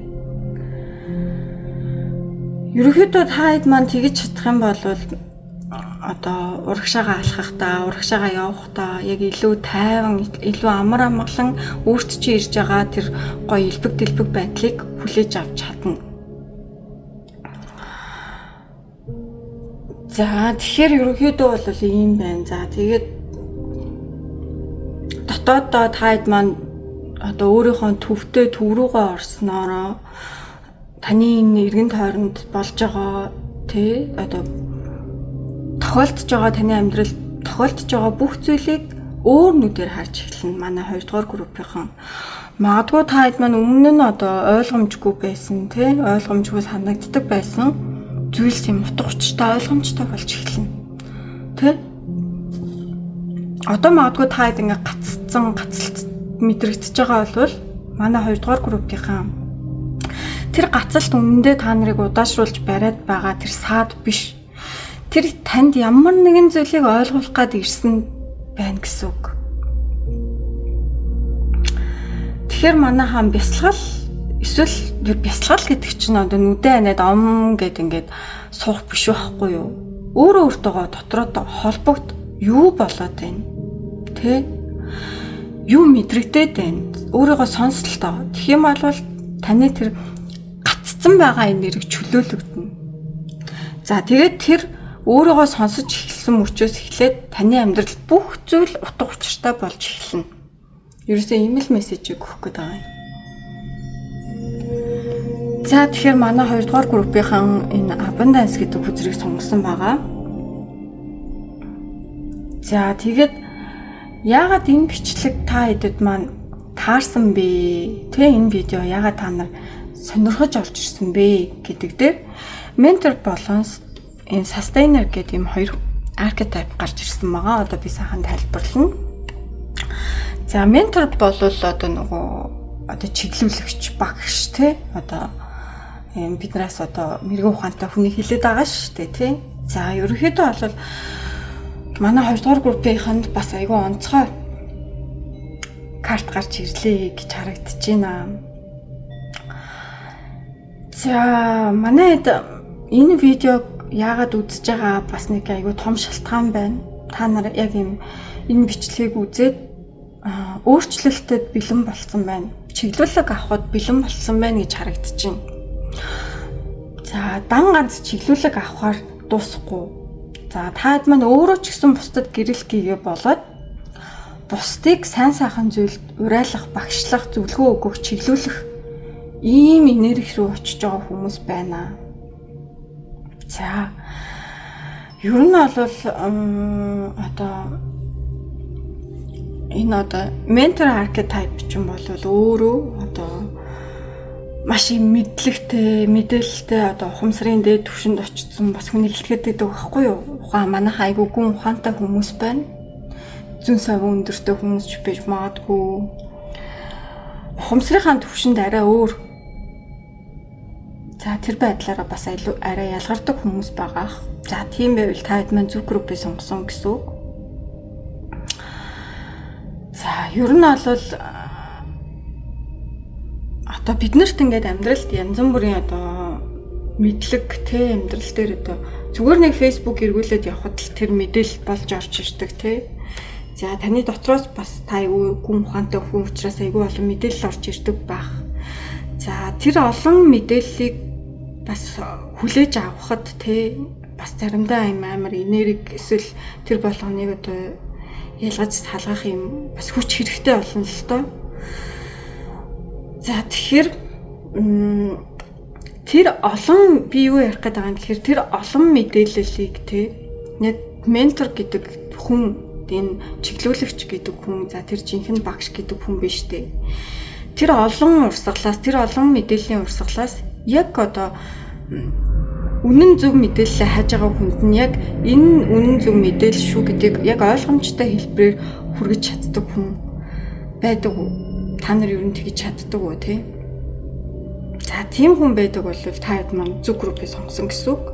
Ерөнхийдөө та хэд маань тэгж чадах юм бол одоо урагшаага алхахдаа, урагшаага явахдаа яг илүү тайван, илүү амар амгалан өөрт чи ирж байгаа тэр гоё элбэг байдлыг хүлээж авч чадна. За тэгэхээр ерөнхийдөө бол ийм байна. За тэгээд дотооддоо та хэд маань одоо өөрийнхөө төвтэй төв рүүгээ орсноороо таны энэ эргэн тойронд болж байгаа тий одоо тохиолдож байгаа таны амьдралд тохиолдож байгаа бүх зүйлийг өөр нүдээр харж эхэлнэ. Манай 2 дугаар группийнхан магадгүй та хэд маань өмнө нь одоо ойлгомжгүй байсан тий ойлгомжгүй санагддаг байсан зүйлс юм утга учиртай ойлгомжтой болж эхэлнэ. Тэ? Одоо магадгүй та хэд ингээ гацалт мэдрэгдэж байгаа бол манай 2 дугаар группийнхан тэр гацалт үнэндээ та нарыг удаашруулж бариад байгаа тэр саад биш. Тэр танд ямар нэгэн зүйлийг ойлгуулах гээд ирсэн байна гэсэн үг. Тэгэхээр манай хаан бясалгал эсвэл бясалгал гэдэг чинь одоо нүдэ анаад ом гэд ингээд суух биш байхгүй юу? Өөртөөгөө дотроо холбогд юу болоод байна? Тэ? Юу мэдрэгдээд байна? Өөрийгөө сонслоо. Тэгэх юм бол таны тэр гаццсан байгаа энерги чөлөөлөгдөнө. За тэгээд тэр өөрийгөө сонсож эхэлсэн мөчөөс эхлээд таны амьдрал бүх зүйл утга учиртай болж эхэлнэ. Ерөөсөө ийм л мессежийг өгөх гээд байгаа юм. За тэгэхээр манай 2 дугаар группийнхан энэ abundance гэдэг хүзрийг сонгосон байгаа. За тэгээд яагаад энэ бичлэг та хэдэд маань таарсан бэ? Тэ энэ видео яагаад та нар сонирхож орж ирсэн бэ гэдэг дээр mentor болон энэ sustainer гэдэг юм 2 archetype гарч ирсэн байгаа. Одоо би сайхан тайлбарлана. За mentor бол одоо нөгөө одоо чиглүүлэгч багш тий одоо биднээс одоо мэрэгэн ухаантай хүний хэлээд байгаа шүү дээ тий. За ерөнхийдөө бол манай 2 дугаар группийнхэнд бас айгүй онцгой карт гарч ирлээ гэж харагдаж байна. За манайд энэ видеог яагаад үзэж байгаа бас нэг айгүй том шалтгаан байна. Та нар яг энэ бичлэгийг үзээд өөрчлөлтөд бэлэн болсон байна. Чиглүүлэг авахд бэлэн болсон байна гэж харагдаж байна. За дан ганц чиглүүлэг авахаар дуусахгүй. За та хэд маань өөрөө ч гэсэн бусдад гэрэл гээгээ болоод бусдыг сайн сайхан зүйлд урайлах, багшлах, зөвлөгөө өгөх, чиглүүлэх ийм энерги рүү очиж байгаа хүмүүс байна. За ер нь бол одоо энэ одоо mentor archetype ч юм бол өөрөө одоо маш их мэдлэгтэй, мэдээлэлтэй одоо ухамсарын дээд түвшинд очсон бас хүний хэлтгэдэг байхгүй юу? Ухаан манайх айгүй гүн ухаантай хүмүүс байна. Зүүн савын өндөртэй хүмүүс ч биш магадгүй. Ухамсарынхаа түвшинд арай өөр. За тэр байдлаараа бас арай ялгардаг хүмүүс байгаа. За тийм байвал та хэд маань зөв группээ сонгосон гэсэн үг. За ер нь бол одоо биднэрт ингээд амьдралд янз бүрийн одоо мэдлэг те амьдрал дээр одоо зүгээр нэг Facebook эргүүлээд явхад л тэр мэдээлэл болж орж ирдэг те. За таны дотроос бас та айгүй гүн ухаантай хүн учраас айгүй олон мэдээлэл орж ирдэг байх. За тэр олон мэдээллийг бас хүлээж авахад те бас заримдаа амар энерги эсвэл тэр болгоныг одоо ялгаж салгах юм бас хүч хэрэгтэй болно л доо. За тэгэхээр тэр олон би юу ярих гэдэг юм тэгэхээр тэр олон мэдээллийг те яг ментор гэдэг хүн энэ чиглүүлэгч гэдэг хүн за тэр жинхэнэ багш гэдэг хүн биш те. Тэр олон урсгалаас тэр олон мэдээллийн урсгалаас яг одоо үнэн зөв мэдээлэл хайж байгаа хүнд нь яг энэ үнэн зөв мэдээлэл шүү гэдгийг яг ойлгомжтой хэлбэрээр хүргэж чаддаг хүн байдаг уу? Та нар юу тэгж чаддаг уу те? За тийм хүн байдаг бол та хэд маань зөв группээ сонгосон гэсэн үг.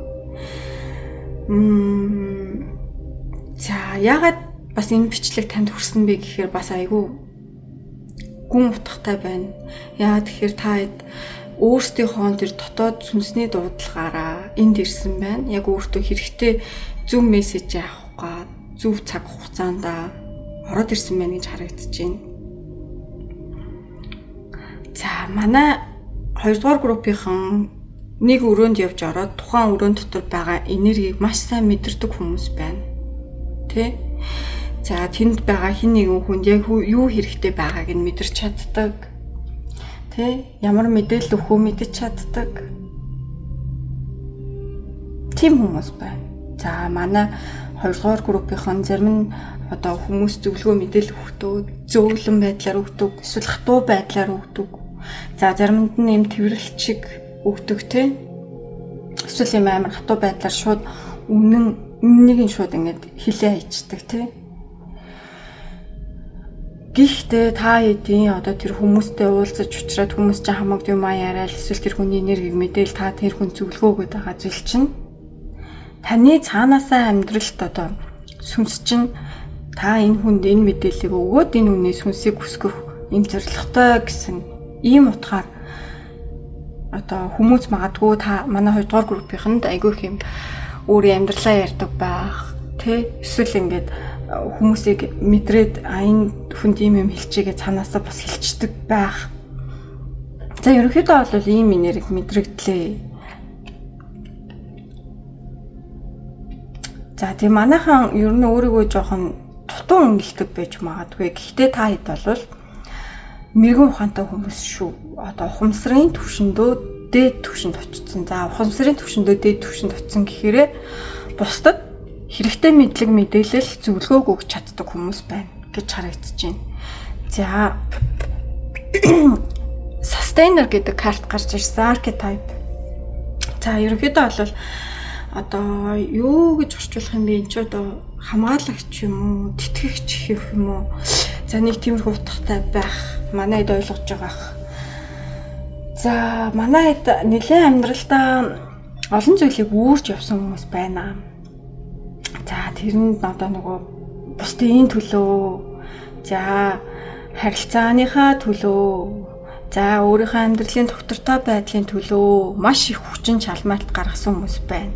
За ягаад бас энэ бичлэг танд хүрсэн бэ гэхээр бас айгүй гүн утгатай байна. Яагаад тэгэхээр та хэд өөрсдийнхөө тэр дотоод сүнсний дуудлагаараа энд ирсэн байна. Яг өөртөө хэрэгтэй зөв мессеж авах гад зөв цаг хугацаанд ороод ирсэн байна гэж харагдаж байна. За манай 2 дугаар группийнхан нэг өрөөнд явж ороод тухайн өрөөнд дотор байгаа энергийг маш сайн мэдэрдэг хүмүүс байна. Тэ? За тэнд байгаа хэн нэгэн хүнд яг юу хэрэгтэй байгааг нь мэдэрч чаддаг. Тэ? Ямар мэдээлэл өгөхөө мэдэж чаддаг. Тийм хүмүүс байна. За манай 2 дугаар группийнхан зарим нь одоо хүмүүс зөвлөгөө мэдээлэл өгдөг, зөөлөн байдлаар өгдөг, эсвэл хатуу байдлаар өгдөг. За заримд нь юм тэрвэрлэл шиг өгдөг те. Эсвэл юм амар хатуу байдлаар шууд үннийг нь шууд ингэж хилээ хайчдаг те. Гэхдээ та хэдийн одоо тэр хүмүүстэй уулзаж учраад хүмүүс чинь хамаагүй юм яриад эсвэл тэр хүний энергийг мэдээл та тэр хүн зөвлөгөө өгöd байгаа зүйл чинь таны цаанаасаа амьдралд одоо сүнс чинь та энэ хүнд энэ мэдээллийг өгөөд энэ хүний сүнсийг өсгөх юм зорилготой гэсэн ийм утгаар одоо хүмүүс магадгүй та манай 2 дугаар группийнхэнд айгүй их юм өөрийн амьдралаа ярьдаг байх тий эсвэл ингээд хүмүүсийг мэдрээд энэ хүнд ийм хэлчихээгээ цаанаасаа бас хэлцдэг байх. За ерөнхийдөө бол ийм энерги мэдрэгдлээ. За тийм манайхан ер нь өөрийгөө жоохон тутун үнэлдэг байж магадгүй. Гэхдээ та хэд бол мэрэгэн ухаантай хүмүүс шүү. Одоо ухамсарын түвшиндөө дээд түвшинд очсон. За ухамсарын түвшиндөө дээд түвшинд очсон гэхээрээ бусдад хэрэгтэй мэдлэг мэдээлэл зөвлөгөөг өгч чаддаг хүмүүс байна гэж харагдаж байна. За sustainer гэдэг карт гарч ирсэн archetype. За ерөнхийдөө бол одоо юу гэж орчуулах юм бэ? Энд ч одоо хамгаалагч юм уу, тэтгэгч гэх юм уу? За нэг тиймэрхүү утгатай байх. Манайд ойлгож байгаах. За манайд нэлээд амьдралдаа олон зүйлийг үүрч явсан хүмүүс байна. За тэрэнд одоо нөгөө бусдын төлөө, за харилцааныхаа төлөө, за өөрийнхөө амьдралын доктортой байдлын төлөө маш их хүчин чалмаалт гаргасан хүмүүс байна.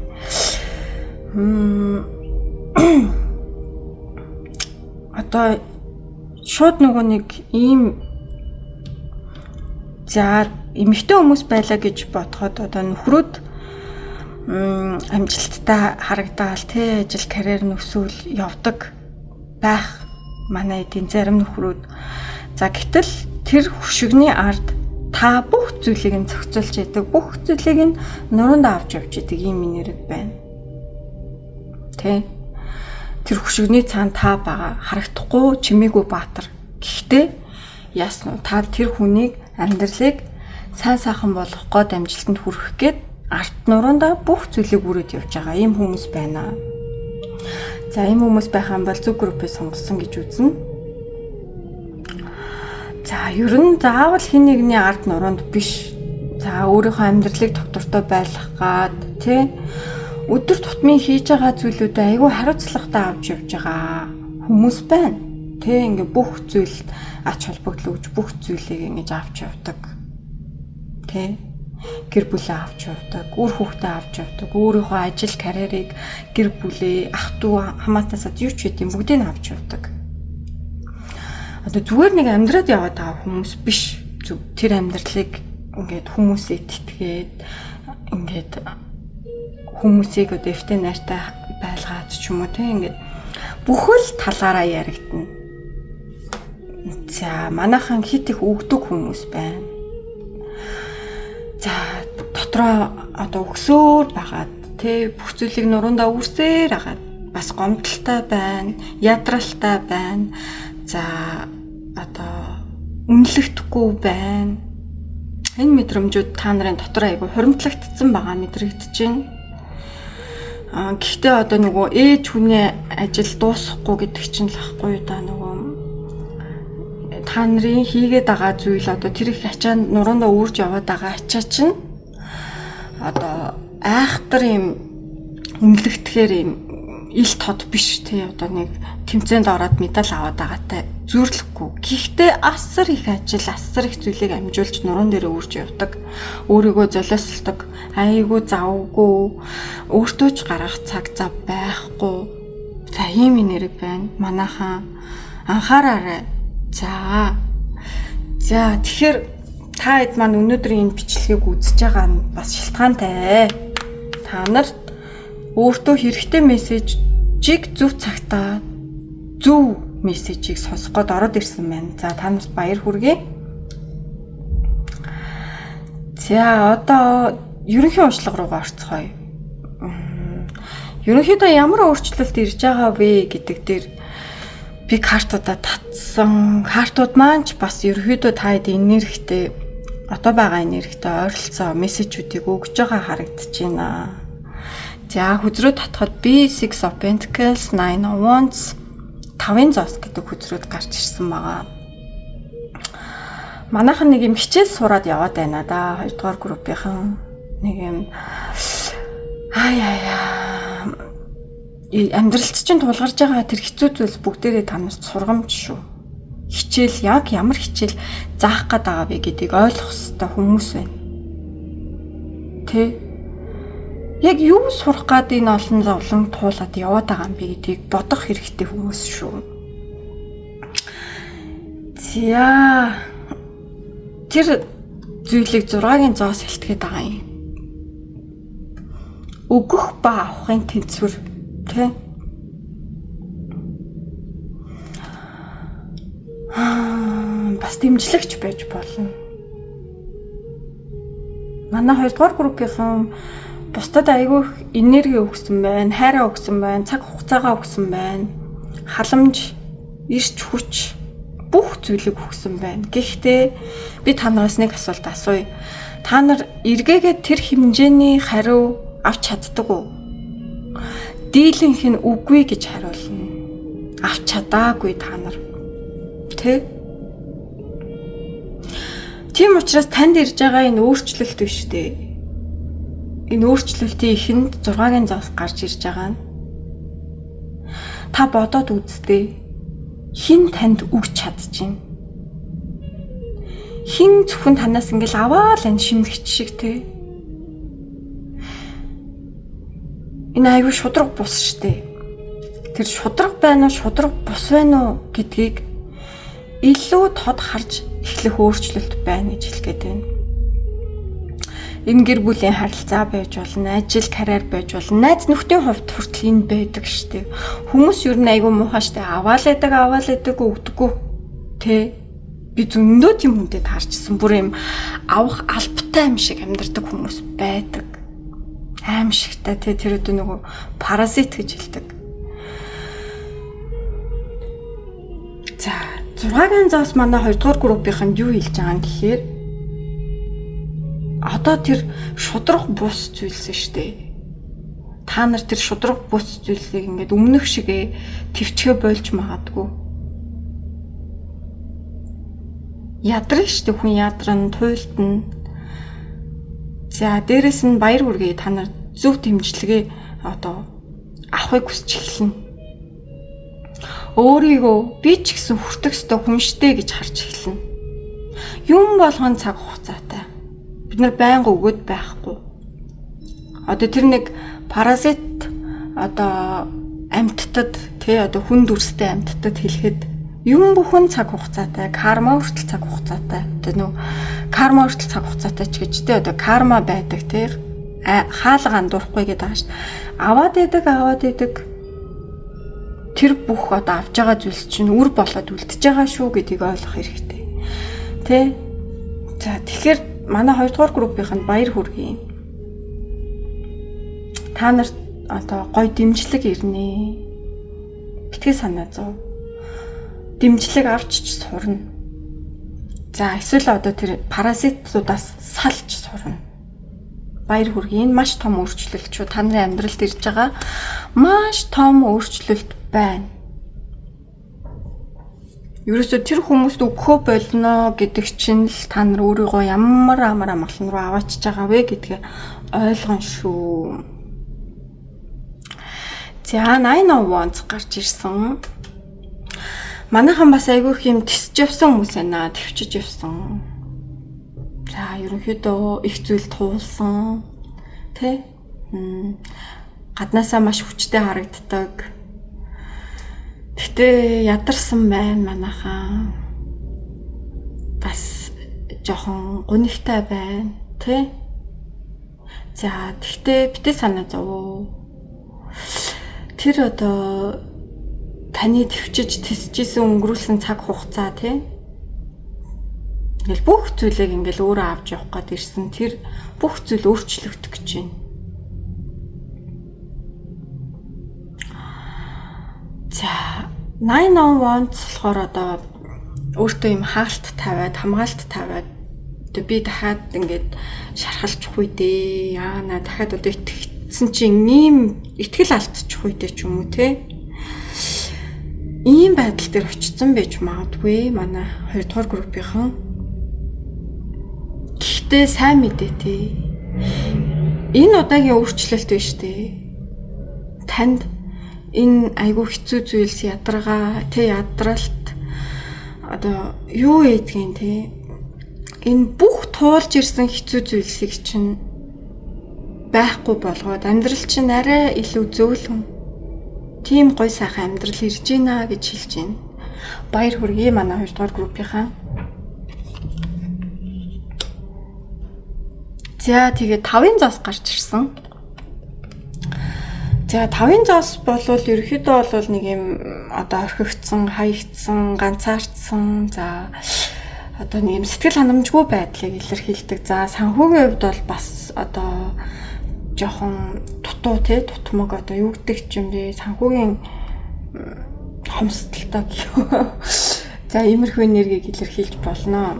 Одоо шууд нөгөө нэг ийм за эмэгтэй хүмүүс байлаа гэж бодоход одоо нөхрөөд амжилттай харагдаал тий ажил карьер нөхсөл явдаг байх манай эдийн зарим нөхрүүд. За гэтэл тэр хөшигний ард та бүх зүйлийг нь зохицуулж яадаг, бүх зүйлийг нь нуруунд авч явж яадаг ийм энерги байна. Тэ тэр хөшигний цаана та байгаа харагдахгүй чимээгүй баатар. Гэхдээ яасан уу та тэр хүнийг амьдралыг сайн сайхан болгох гээд амжилтанд хүрэх гээд арт нуруундаа бүх зүйлийг үрээд явж байгаа ийм хүмүүс байна. За ийм хүмүүс байх юм бол зөв группээ сонгосон гэж үзнэ. За ер нь заавал хэн нэгний арт нуруунд биш. За өөрийнхөө амьдралыг доктортой байлгах гад тий өдөр тутмын хийж байгаа зүйлүүдэд айгүй хариуцлагатай авч явж байгаа хүмүүс байна. Тий ингээ бүх зүйлд ач холбогдол өгч бүх зүйлийг ингэж авч явдаг. Тий гэр бүлээ авч явдаг, үр хүүхдээ авч явдаг, өөрийнхөө ажил карьерийг, гэр бүлээ, ах トゥ хамаатасаа юу ч үгүй бүгдийг авч явдаг. Одоо зүгээр нэг амьдраад яваад байгаа хүмүүс биш. Тэр амьдралыг ингээд хүмүүсээ тэтгээд ингээд хүмүүсийг одоо эвтэй найртай байлгаад ч юм уу те ингээд бүхэл талаараа яригдана. За манайхан хит их өгдөг хүмүүс байна. За дотроо одоо өгсөөр байгаад тэ бүх зүйлийг нуруундаа үрсээр агаад бас гомдолтой байна, ядралтай байна. За одоо үнэлэгдэхгүй байна. Энэ мэдрэмжүүд та нарын дотор айгүй хуримтлагдсан байгаа мэдрэгдэж байна. Гэхдээ одоо нөгөө ээж хүний ажил дуусахгүй гэдэг чинь л ахгүй да нөгөө та нарын хийгээд байгаа зүйл одоо тэр их ачаанд нуруундаа үрж яваад байгаа ачаа чинь одоо айхтар юм үнэлэгдэхээр юм ил тод биш тий одоо нэг тэмцээнд ороод медаль аваад байгаатай зүйрлэхгүй. Гэхдээ асар их ажил, асар их зүйлийг амжуулж нуруунд дээр үрж явдаг. Өөрийгөө золиослдог, айгүй завгүй, өөртөө ч гарах цаг зав байхгүй. За ийм нэрэг байна. Манайхан анхаараарай. За тэгэхээр та хэд маань өнөөдрийн энэ бичлэгийг үзэж байгаа нь бас шалтгаантай. Та нарт өөртөө хэрэгтэй мессежийг зөв цагтаа зөв мессежийг сонсох гээд ороод ирсэн байна. За та нарт баяр хүргэе. За одоо ерөнхий уншлага руугаа орцгоё. Ерөнхийдөө ямар өөрчлөлт ирж байгаа вэ гэдэг дээр би картуудаа татсан. Картууд маань ч бас ерөнхийдөө та хэд энергитэй одоо байгаа энергитэй ойролцоо мессежүүдийг өгж байгаа харагдаж байна. За хүзрүүд татхад B6 of Pentacles, 9 of Wands, 5-ын зоос гэдэг хүзрүүд гарч ирсэн байгаа. Манайхан нэг юм хичээл сураад яваад байна да. 2 дугаар группийнхан нэг юм амьдралд чинь тулгарч байгаа тэр хэцүү зүйлс бүгдээрээ та нарт сургамж шүү. Хичээл яг ямар хичээл заах гээд байгаа вэ гэдгийг ойлгох хэрэгтэй хүмүүс байна. Тэ яг юу сурах гээд энэ олон зовлон туулаад яваад байгаа юм бэ гэдгийг бодох хэрэгтэй хүмүүс шүү. За тэр зүйлийг 6-гийн зоос хэлтгээд байгаа юм. Өгөх ба авахын тэнцвэр тэ бас дэмжлэгч байж болно. Манай 2 дугаар группийнхан бусдад айгүй их энерги өгсөн байна, хайраа өгсөн байна, цаг хугацаагаа өгсөн байна, халамж, эрч хүч бүх зүйлийг өгсөн байна. Гэхдээ би та нараас нэг асуулт асууя. Та нар эргээгээ тэр хэмжээний хариу авч чаддаг уу? Дийлэнх нь үгүй гэж хариулна. Авч чадаагүй та нар. Тэ? Тийм учраас танд ирж байгаа энэ өөрчлөлт биш үү? Энэ өөрчлөлтийн ихэнд 6-гийн зоос гарч ирж байгаа нь та бодоод үзтээ хин танд өгч чадчихэв. Хин зөвхөн танаас ингээл аваад энэ шимэгч шиг те. Энэ аюу шудраг бус штэ. Тэр шудраг байна уу, шудраг бус байна уу гэдгийг илүү тод харж эхлэх өөрчлөлт байна гэж хэлгээд байна. Энэ гэр бүлийн харилцаа байж болно, ажил, карьер байж болно. Найз нөхдийн хувьд хүртэл энэ байдаг штеп. Хүмүүс ер нь айгүй муухай штеп. Аваал эдэг өгдөггүй. Тэ би зөндөө тийм хүнтэй таарчсан. Бүр юм авах албатай юм шиг амьдардаг хүмүүс байдаг. Аим шигтэй тэ тэр өдөө нөгөө паразит гэж хэлдэг. За 6-гийн зоос манай 2 дугаар группийнхан юу хэлж байгаа юм гэхээр одоо тэр шудраг бус зүйлсэн штэ. Та нар тэр шудраг бус зүйлсийг ингээд өмнөх шигээ твчгээ болж магадгүй. Ядрах штэ хүн ядран туйлдна. За дээрэс нь баяр хүргэе та нар зөв дэмжлэгээ одоо авахыг хүсч эхэлнэ. Өөрийгөө би ч гэсэн хүртэх ёстой хүн штэ гэж харж эхэлнэ. Юм болгон цаг хугацаатай. Бид нар байнга өгөөд байхгүй. Одоо тэр нэг паразит одоо амьтдад тий одоо хүн дүрстэй амьтдад хэлэхэд Юм бүхэн цаг хугацаатай, карма хүртэл цаг хугацаатай. Одоо карма хүртэл цаг хугацаатай ч гэж тэ одоо карма байдаг тий. Хаалга андуурахгүй гэдэг байгаа шүү дээ. Аваад идэг. Тэр бүх одоо авж байгаа зүйлс чинь үр болоод үлдэж байгаа шүү гэдгийг ойлгох хэрэгтэй. Тэ? За тэгэхээр манай 2 дугаар группийнх нь баяр хүргэе. Та нарт одоо гоё дэмжлэг ирнэ. Битгий санаа зов. Дэмжлэг авч сурна. За эсвэл одоо тэр паразитуудаас салж сурна. Баяр хүргэе. Энэ маш том өөрчлөлт шүү. Та нарын амьдралд ирж байгаа маш том өөрчлөлт байна. Ерөөсөө тэр хүмүүст өгөхөө болно гэдэг чинь л та нар өөрийгөө ямар амгалан руу аваачиж байгаа вэ гэдгээ ойлгон шүү. За 9 of Wands гарч ирсэн. Манайхан бас айгүй их юм тисж явсан хүмүүс байна. Твчиж явсан. За ерөнхийдөө их зүйл туулсан. Тэ? Гаднаасаа маш хүчтэй харагддаг. Гэтэ ядарсан байна манайхан. Бас жоохон гунигтай байна. Тэ? За тэгтээ битээ санаа зов. Тэр одоо таны төвчж тисжсэн өнгөрүүлсэн цаг хугацаа тий. Ингээл бүх зүйлийг ингээл өөрөө авч явах гээд ирсэн. Тэр бүх зүйл өөрчлөгдөх гэж байна. За 9 of Wands болохоор одоо өөртөө юм хаалт тавиад, хамгаалт тавиад одоо би дахиад ингээд шархалчих үе дээ. Дахиад одоо итгэсэн чинь ийм итгэл алдчих үе дээ ч юм уу те. Ийм байдал дээр очсон байж магадгүй манай 2 дугаар группийнхан. Гэхдээ сайн мэдээ те. Энэ удаагийн өөрчлөлт биш те. Танд энэ айгүй хэцүү зүйлс ядаргаа те ядралт одоо юу гэдгийг те. Энэ бүх туулж ирсэн хэцүү зүйлсийг чинь байхгүй болгоод амьдрал чинь арай илүү зөөлөн тийм гой сайхан амьдрал ирж байна гэж хэлж байна. Баяр хүргэе манай 2 дугаар группийнхаа. За тэгээд 5-ын зоос гарч ирсэн. За 5-ын зоос бол ерөөхдөө бол нэг юм одоо орхигдсан, хаягдсан, ганцаардсан. За одоо нэг юм сэтгэл ханамжгүй байдлыг илэрхийлдэг. За санхүүгийн хувьд бол бас одоо жоохон дутуу те дутмаг одоо юу гэдэг ч юм бэ санхүүгийн хомсдолтой гэх. За иймэрхүү энергийг илэрхийлж болно.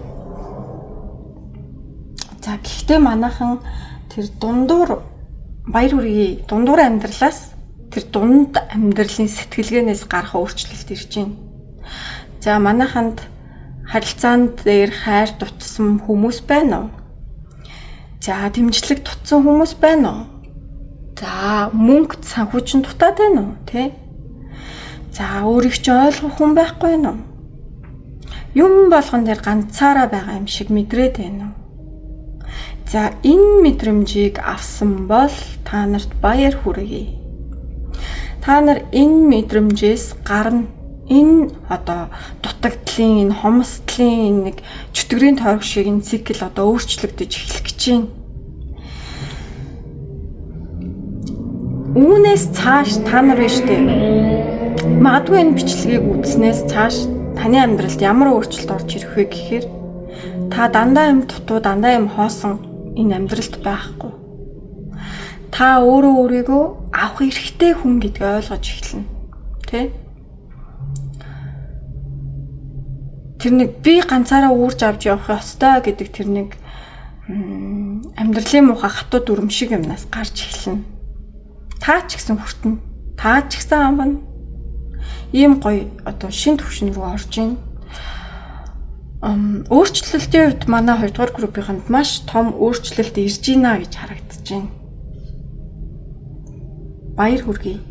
За гэхдээ манайхан тэр дундуур баяр хүргэе дундуур амьдралаас тэр дунд амьдралын сэтгэлгээнээс гарах өөрчлөлт ирж байна. За манайханд харилцаанд дээр хайр дутсан хүмүүс байна уу? За дэмжлэг дутсан хүмүүс байна уу? За мөнгө санхүүчин дутаад байна уу? Тэ? За өөрийг ч ойлгох хүн байхгүй байна уу? Юм болгон дээр ганцаараа байгаа юм шиг мэдрээд байна уу? За энэ мэдрэмжийг авсан бол та нарт баяр хүргэе. Та нар энэ мэдрэмжээс гарна. Энэ одоо дутагдлын, энэ хомсдлын нэг чөтгөрийн тойрог шиг энэ цикл одоо өөрчлөгдөж эхлэх гэж байна. Үүнээс цааш та нар биш үү? Магадгүй энэ бичлэгийг үзснээс цааш таны амьдралд ямар өөрчлөлт орж ирэх вэ гэхээр та дандаа юм дутуу, дандаа юм хоосон энэ амьдралд байхгүй. Та өөрөө өөрийгөө авах эрхтэй хүн гэдгийг ойлгож эхэлнэ. Тэ? Тэр нэг би ганцаараа үүрж авч явах ёстой гэдэг тэр нэг амьдралын муухай хатуу дүрм шиг юмнаас гарч эхэлнэ. Та ч гэсэн хүртэнэ. Та ч гэсэн амбана. Ийм гоё одоо шин төвшин рүү орж ийн. Өөрчлөлтийн хувьд манай 2 дугаар группийнхэнд маш том өөрчлөлт ирж байна гэж харагдаж байна. Баяр хүргэе.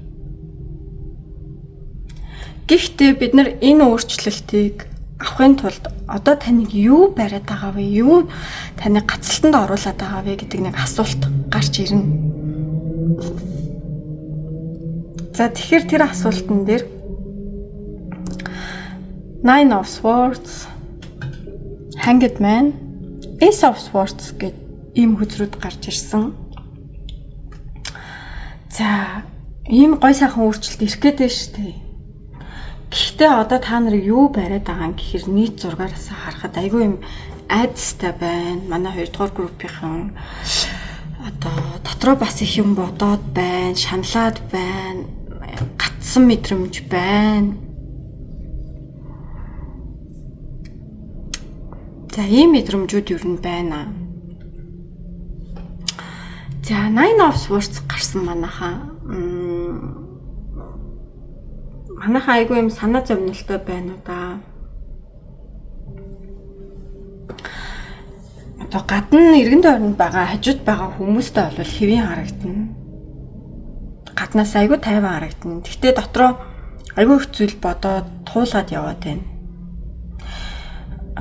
Гэхдээ бид нар энэ өөрчлөлтийг авахын тулд одоо таныг юу бариад байгаа вэ? Юу таныг гацалтанд оруулаад байгаа вэ гэдэг нэг асуулт гарч ирнэ. За тэгэхээр тэр асуултан дээр Nine of Swords, Hanged Man, Ace of Swords гэд ийм хүзрүүд гарч ирсэн. За, ийм гой сайхан өөрчлөлт ирэх гээд байна шүү дээ. Гэхдээ одоо та нарыг юу бариад байгаа юм гэхээр нийт зургаараас харахад айгүй юм айдастай байна. Манай 2 дугаар группийнхан одоо дотроо бас их юм бодоод байна, шаналаад байна, гатсан мэдрэмж байна. За, ийм мэдрэмжүүд юу нь байна. За, Nine of Swords гарсан манайхаа. Манайхаа айгүй юм санаа зовнилтой байна уу да. Одоо гадна иргэн тойронд байгаа, хажууд байгаа хүмүүстэй бол хэвийн харагдана. Гаднаас айгүй тайван харагдана. Гэхдээ дотроо айгүй их зүйл бодоод туулаад яваад байна.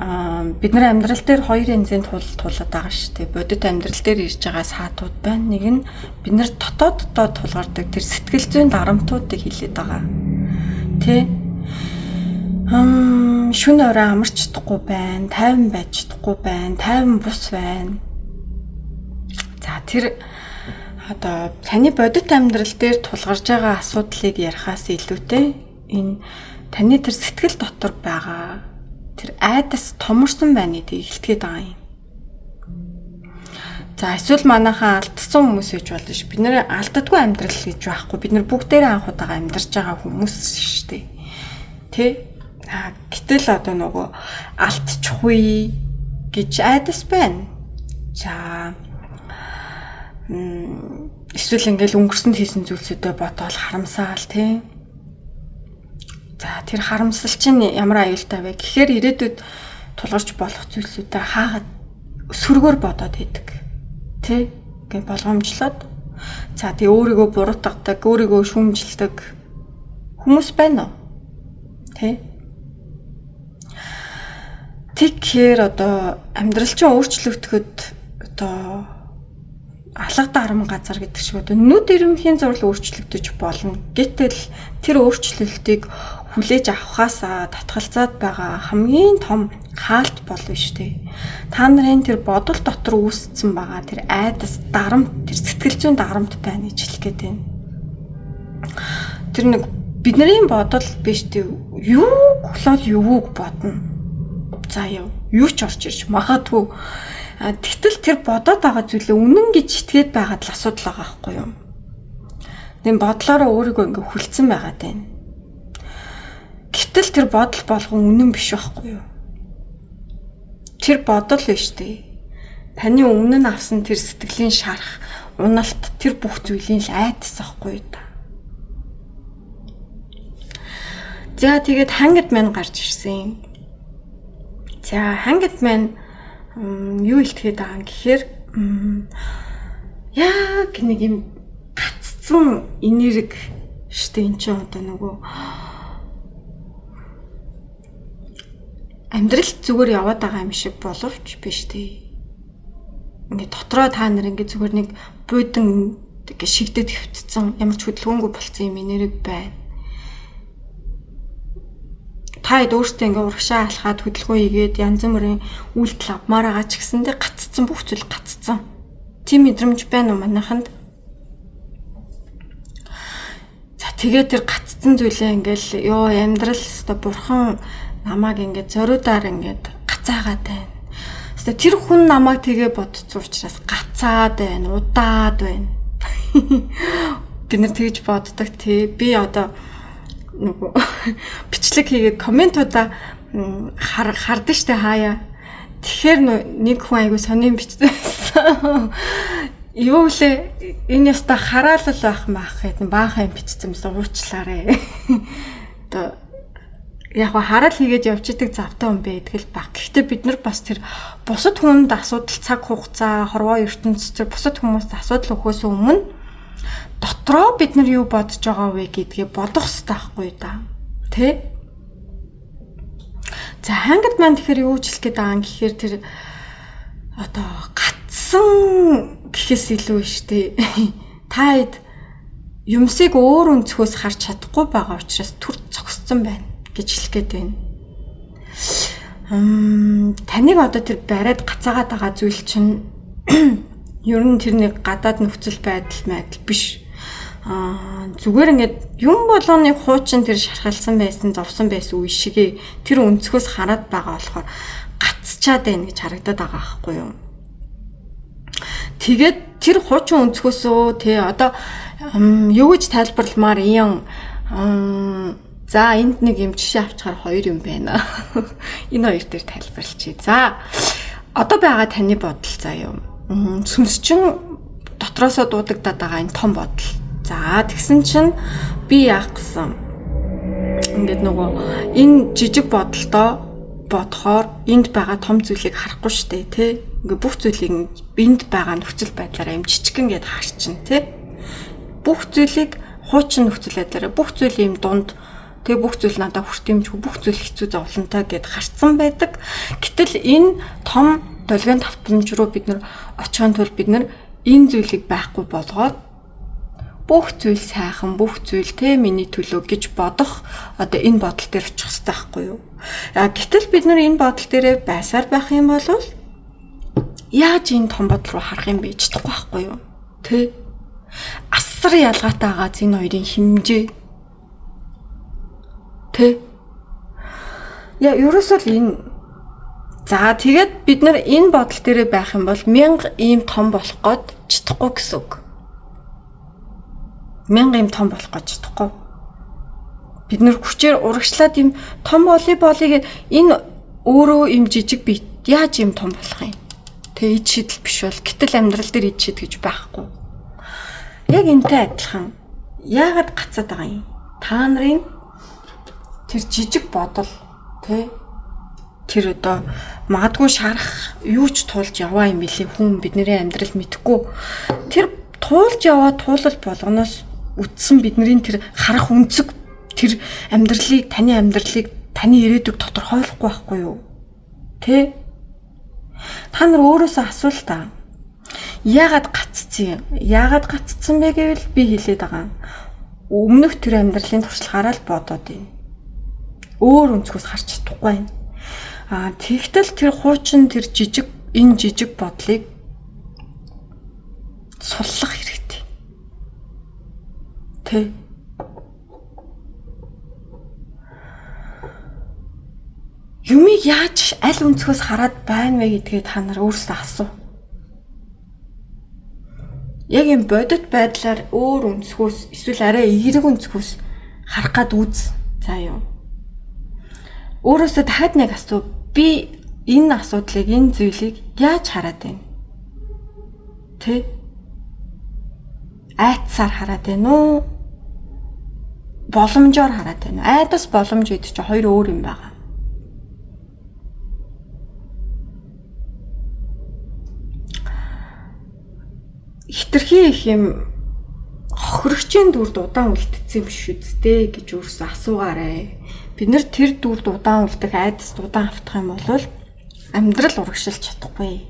Бид нар амьдрал дээр хоёр янзын тулаад байгаа шүү дээ. Бодит амьдрал дээр ирж байгаа саатууд байна. Нэг нь бид нар дотооддоо тулгардаг тэр сэтгэл зүйн дарамтуудыг хилээд байгаа. Тэ? Шүн орой амарч чадахгүй байна, тайван байж чадахгүй байна, тайван бус байна. За, тэр одоо таны бодит амьдрал дээр тулгарж байгаа асуудлыг ярихаас илүүтэй энэ таны тэр сэтгэл дотор байгаа тэр айдас томорсон байна гэдгийг илтгэхэд байгаа юм. За, эсвэл манайхаа алдсан хүмүүс гэж болно ш. Бид нэр алддаггүй амьдрал гэж байхгүй. Бид нар бүгдээрээ анх удаага амьдарч байгаа хүмүүс шүү дээ. Тэ? Гэтэл одоо нөгөө алдчихгүй гэж айдас байна. За, эсвэл ингээл өнгөрсөнд хийсэн зүйлсүүдээ бодоод харамсаал тий. За, тэр харамсал чинь ямар аюултай вэ гэхээр ирээдүйд тулгарч болох зүйлсүүдээ хаагаад сөргөөр бодоод идэг. Тэ? Ингээ болгоомжлоод. За, тий өөрийгөө буруутгадаг, өөрийгөө шүүмжилдэг хүмүүс байна уу? Тэ? Тэгэхээр одоо амьдрал чинь өөрчлөгдөхөд одоо алга дарам газар гэдэг шиг одоо нүд ирэмхийн зураг өөрчлөгдөж болно. Гэтэл тэр өөрчлөлтийг хүлээж авахаасаа татгалзаад байгаа хамгийн том хаалт болно шүү дээ. Та нарын тэр бодол дотор үүссэн байгаа тэр айдас дарамт, тэр сэтгэл зүйн дарамт байна гэж хэлэх гээд байна. Тэр нэг бидний бодол биш дээ. Юу болоод юуг бодно. За, юу ч орж ирж магадгүй. Тэгтэл тэр бодоод байгаа зүйлээ үнэн гэж итгээд байгаад л асуудал байгаа байхгүй юу? Тэм бодлороо өөрийгөө ингээ хүлцэн байгаад байна. Гэтэл тэр бодол болгон үнэн биш байхгүй юу? Тэр бодол биш дээ. Таны өмнө нь авсан тэр сэтгэлийн шарах, уналт тэр бүх зүйлийн л айдас байхгүй юу та. За, тэгээд Hanged Man гарч ирсэн. За, Hanged Man юу илтгэхэд байгаа юм гэхээр яг нэг юм гацсан энерги штэ эн чинь одоо нөгөө амьдрал зүгээр яваад байгаа юм шиг боловч биш дээ. Ингээ дотроо та нар ингээ зүгээр нэг буудан ингээ шигдэд хөвтцэн ямар ч хөдөлгөөнгүй болцсон юм энерги байна. Та өөртөө ингээ урагшаа алхаад хөдөлгөөн хийгээд янз бүрийн үйлдэл авмаар байгаа ч гэсэндээ гаццсан бүх зүйл гаццсан. Тийм мэдрэмж байна уу манайханд? За, тэгээд тэр гаццсан зүйлээ ингээл амьдрал өстой бурхан намайг ингээд зориудаар ингээд гацаагаад байна. Өстой тэр хүн намайг тэгээ бодцсон учраас гацаад байна, удаад байна. Бид нар тэгж боддог тий. Би одоо нөгөө бичлэг хийгээд комментуудаа хардсан штэ хаяа. Тэгэхээр нэг хүн айгу сонин бичсэн. Юу лээ энэ яста хараалал байх маах гэдэг баахан бичсэн юмсан уучлаарай. Одоо яг хараал хийгээд явчихдаг завтай хүн байдаг л баг. Гэхдээ бид нар бас тэр бусад хүнд асуудал цаг хугацаа, хорвоо ертөнцийн тэр бусад хүмүүст асуудал өгөхөөс өмнө дотроо бид нар юу бодож байгаа вэ гэдгээ бодох хэрэгтэй байхгүй да. Тэ? За, Hanged Man тэгэхээр юу ч хэлэх гээд байгаа юм гэхээр тэр одоо гацсан гэхээс илүү штэ. Та хэд юмсыг өөр өнцгөөс харж чадахгүй байгаа учраас түр цогссон байна гэж хэлэх гээд байна. Таныг одоо тэр бариад гацаагаад байгаа зүйл чинь ер нь тэрний гадаад нөхцөл байдал биш. Зүгээр ингээд юм болгоны хуучин тэр шархалсан байсан, зовсон байсан үе шигээ тэр өнцгөөс хараад байгаа болохоор гацчаад байна гэж харагдаад байгаа байхгүй юу. Тэгээд тэр хуучин өнцгөөсөө одоо юу гэж тайлбарламаар юм за энд нэг юм жишээ авчихаар 2 юм байна. Энэ 2 дээр тайлбарлчихъя. За одоо байгаа таны бодол заяа. Сүмсчин дотроосоо дуудагдаад байгаа энэ том бодол. За тэгсэн чинь би яах гэсэн. Ингээд нөгөө энэ жижиг бодолдоо бодохоор энд байгаа том зүйлийг харахгүй штэ тий. Ингээ бүх зүйлийг энд байгаа нөхцөл байдлаараа юм жижигэн гэд харчин тий. Бүх зүйлийг хуучин нөхцөл байдлаараа бүх зүйл юм дунд тэгээ бүх зүйл надад хүртэмжгүй бүх зүйл хэцүү зовлонтой гэд харцсан байдаг. Гэтэл энэ том долгион давтамж руу бид нар очихын тулд бид нар энэ зүйлийг байхгүй болгоод бүх зүйл сайхан бүх зүйл те миний төлөө гэж бодох одоо энэ бодол дээр очих хэрэгтэй байхгүй юу? Гэтэл бид нар энэ бодол дээрээ байсаар байх юм бол яаж энэ том бодол руу харах юм бэ ч чадахгүй байхгүй юу? Тэ асар ялгаатай байгаа энэ хоёрын хэмжээ. Тэ ерөөсөө энэ за тэгээд бид нар энэ бодол дээрээ байх юм бол 1000 ийм том болох гээд чадахгүй гэсэн үг. 1000 ийм том болох гэж чадахгүй. Бид нэр хүчээр урагшлаад ийм том волейболыг энэ өөрөө ийм жижиг бит яаж ийм том болох юм? Тэгээ ид шидэл биш бол гэтэл амьдрал дээр ид шид гэж байхгүй. Яг энтэй адилхан. Яагаад гацаад байгаа юм? Та нарын тэр жижиг бодол тэр одоо магадгүй шарах юу ч туулж яваа юм билий хүн бидний амьдрал мэдхгүй. Тэр туулж яваа туулал болгоноос үтсэн бидний тэр харах үнцэг тэр амьдралыг таны ирээдүйг тодорхойлохгүй байхгүй юу? Тэ? Та нар өөрөөсөө асуул та. Яагаад гаццсан юм? Яагаад гаццсан бэ гэвэл би хэлээд байгаа. Өмнөх тэр амьдралын туршлагаараа л бодоод байна. Өөр өнцгөөс харж чадахгүй байна. Тэгтэл тэр хуучин тэр энэ жижиг бодлыг суллах хэрэгтэй. Тэ. Юмыг яаж аль өнцгөөс хараад байна вэ гэдгээ та нар өөрсдөө асуу. Яг юм бодит байдлаар өөр өнцгөөс эсвэл арай эерэг өнцгөөс харах гад үз. За юу. Өөрөөсөө дахиад нэг асуу. Би энэ асуудлыг, энэ зүйлийг яаж хараад байна? Тэ? Айцсаар хараад байна уу? Боломжоор хараад байна уу? Айдас боломж гэдэг чинь хоёр өөр юм байна. Хитрхи их юм хохирогчийн дүрд удаан үлдсэн юм шүү дээ гэж өөрөөсөө асуугаарай. Бид нэр тэр дүрд удаан үлдэх айдас удаан автах юм бол амьдрал урагшилж чадахгүй.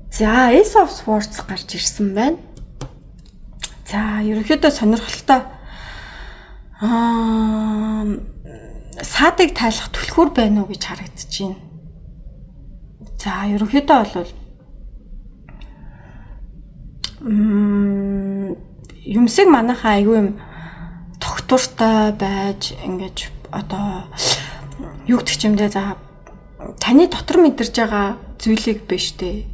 За, Ace of Swords гарч ирсэн байна. За, ерөнхийдөө сонирхолтой саадыг тайлах түлхүүр байна уу гэж харагдаж байна. За, ерөнхийдөө бол юмсыг манайхаа айгүй юм тогтвортой байж ингэж одоо юу гэдэг чимдээ за таны дотор мэдэрж байгаа зүйлийг биш дээ.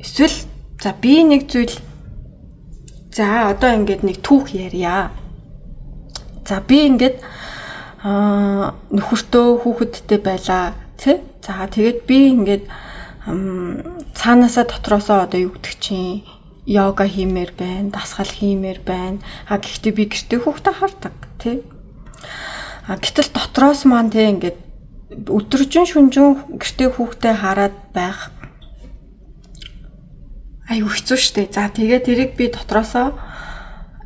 Эсвэл за би нэг зүйл за одоо ингээд нэг түүх ярья. За би ингээд нөхөртөө хүүхэдтэй байлаа тий. За тэгээд би ингээд цаанаасаа дотроосоо одоо юу гэдэг чинь йога хиймээр байна, дасгал хиймээр байна. Гэхдээ би гэртээ хүүхдээ хардаг тий. Гэтэл дотроос маань тий ингээд өдөржин шүнжин гэртээ хүүхдээ хараад байх аюу хэцүү шттэ. За тэгээд тэрийг би дотроосоо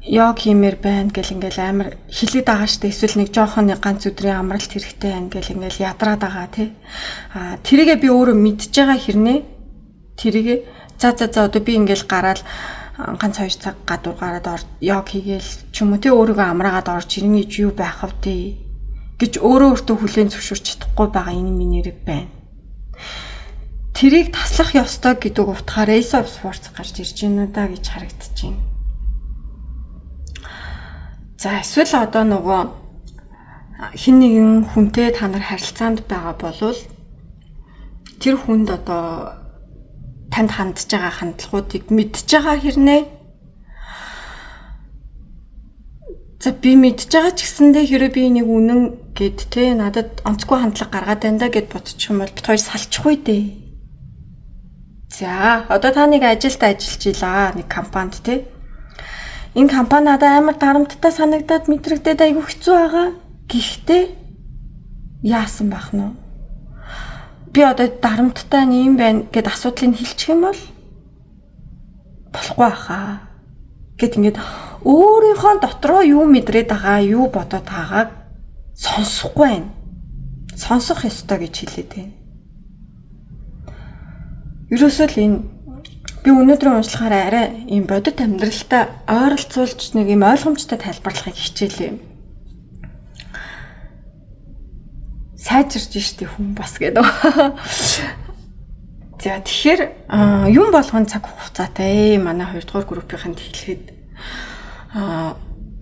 йог хиймээр байна гэл ингээл амар хилээд байгаа штэ. Эсвэл нэг жоохон ганц өдрийн амралт хэрэгтэй байна гэл ингээл ядраад байгаа тий. Тэрийгээ би өөрөө мэдж байгаа хэрнээ тэрийгээ за одоо би ингээл гараад ганц 2 цаг гадуур гараад йог хийгээл ч юм уу тий өөрийгөө амраагаад орж ирнэ гэж юу байх вэ тий. гэж өөртөө хүлээн зөвшөөрч чадахгүй байгаа энэ миний нэр байна. Тэрийг таслах ёстой гэдэг утгаар Ace of Swords гарч ирж байна да гэж харагдаж байна. За эсвэл одоо нөгөө хин нэгэн хүнтэй та нар харилцаанд байгаа болвол тэр хүнд одоо танд хандж байгаа хандлагуудыг мэдж байгаа хэрнээ. За би мэдж байгаа ч гэсэндээ хэрэв би нэг үнэн гэд те надад онцгүй хандлага гаргаад байна да гэд бодчих юм бол бид хоёр салчихгүй дээ. За одоо та нэг ажилд ажиллаж илаа нэг компанид те. Энэ компани надад амар дарамттай санагдаад мэдрэгдээд айгүй хэцүү байгаа. Гэхдээ яасан бах нь вэ? Би одоо дарамттай юм байна гэд асуудлыг хэлчих юм бол болохгүй хаа. Гэт ингээд өөрийнхөө дотроо юу мэдрээд байгаа, юу бодоод байгааг сонсохгүй байна. Сонсох ёстой гэж хэлээд байна. Ерөөсөө л энэ би өнөөдрийн уншлагаараа арай ийм бодит амьдралтай ойролцуулж нэг ийм ойлгомжтой тайлбарлахыг хичээлээ. Сайжирч штий хүн бас гэдэг. За тэгэхээр юм болгон цаг хугацаатай манай 2 дугаар группийнхэнд хэлэхэд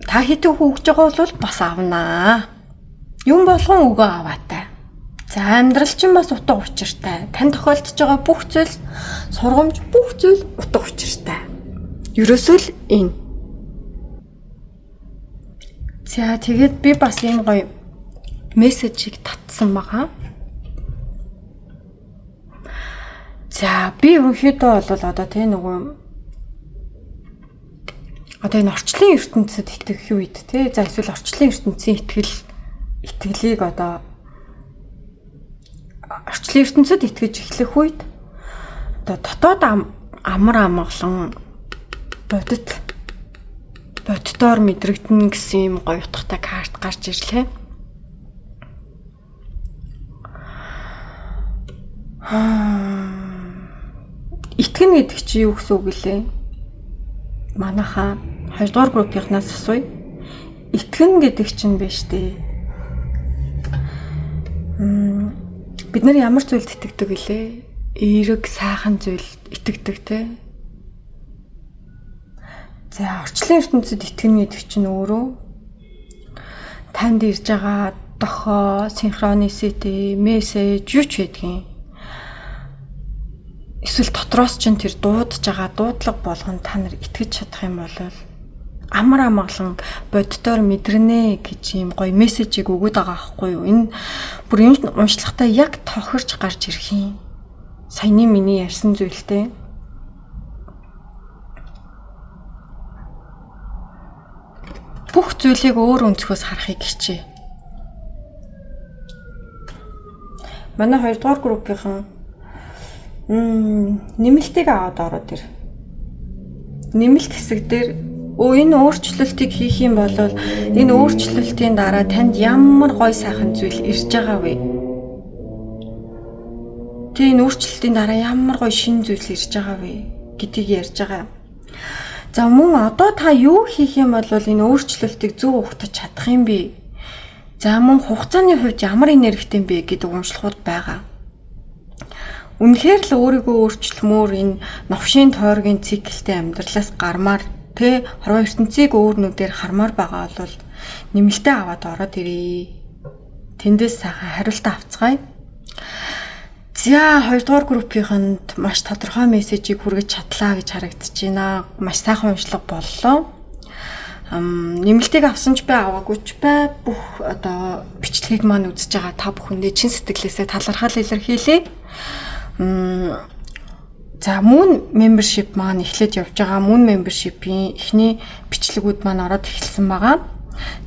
та хэдэн хүү өгж байгаа бол бас авнаа. Юм болгон өгөө аваатай. За амьдрал чинь бас утга учиртай. Тань тохиолдож байгаа бүх зүйл, сургамж бүх зүйл утга учиртай. Ерөөсөө л энэ. За тэгээд би бас ийм гоё мессежийг татсан байгаа. За би ерөнхийдөө бол одоо тэ нөгөө одоо энэ орчлын ертөнцид итгэх үед тэ за эсвэл орчлын ертөнцийн итгэлийг одоо орчлын ертөнцид итгэж эхлэх үед одоо дотоод амар амгалан боддоор мэдрэгдэн гэсэн юм гоё утгатай карт гарч ирлээ. Итгэн гэдэг чи юу гэсэн үг лээ? Манайхаа 2 дугаар группийнхнаас асууя. Итгэн гэдэг чинь биш дээ. Бид нар ямар зүйлд итгэдэг вүлээ? Эерэг сайхан зүйлд итгэдэг те. За орчлын ертөнцид итгэн гэдэг чинь өөрөө танд ирж байгаа дохоо, синхроницити, мессеж юу ч байдгийн. Эсвэл дотроос чинь тэр дуудаж байгаа дуудлага болгонд та нар итгэж чадах юм бол амар амгалан боддоор мэдэрнэ гэж юм гоё мессежийг өгöd байгаа байхгүй юу? Энэ бүр юм уншлагатай яг тохирч гарч ирэх юм. Саяны миний ярьсан зүйлтэй. Бүх зүйлийг өөр өнцгөөс харахыг хичээ. Манай 2 дугаар группийнхан нэмэлтийг аваад ороод ир. Нэмэлт хэсэг дээр энэ өөрчлөлтийг хийх юм бол энэ өөрчлөлтийн дараа танд ямар гоё сайхан зүйл ирж байгаа вэ? Тэ энэ өөрчлөлтийн дараа ямар гоё шинэ зүйл ирж байгаа вэ гэдгийг ярьж байгаа. За мөн одоо та юу хийх юм бол энэ өөрчлөлтийг зөв ухтаж чадах юм бэ? За мөн хугацааны хувьд ямар энергитэй юм бэ гэдэг уншлагууд байгаа. Үнэхээр л өөрийгөө өөрчлөмөр энэ новшийн тойргийн циклтэй амьдралаас гармаар тэ хорвоо ертөнцийг өөр нүдээр хармаар байгаа бол нэмэлтээ аваад ороод ирээ. Тэндээс сайхан хариулт авцгаая. За 2 дугаар группийнхэнд маш тодорхой мессежийг хүргэж чадлаа гэж харагдаж байна. Маш сайхан уншлага боллоо. Нэмэлтийг авсан ч бай аваагүй ч бай бүх одоо бичлэгийг маань үзэж байгаа та бүхэндээ чин сэтгэлээсээ талархал илэрхийлье. За Moon membership маань эхлээд явж байгаа. Moon membership-ийн эхний бичлэгүүд маань ороод эхэлсэн байгаа.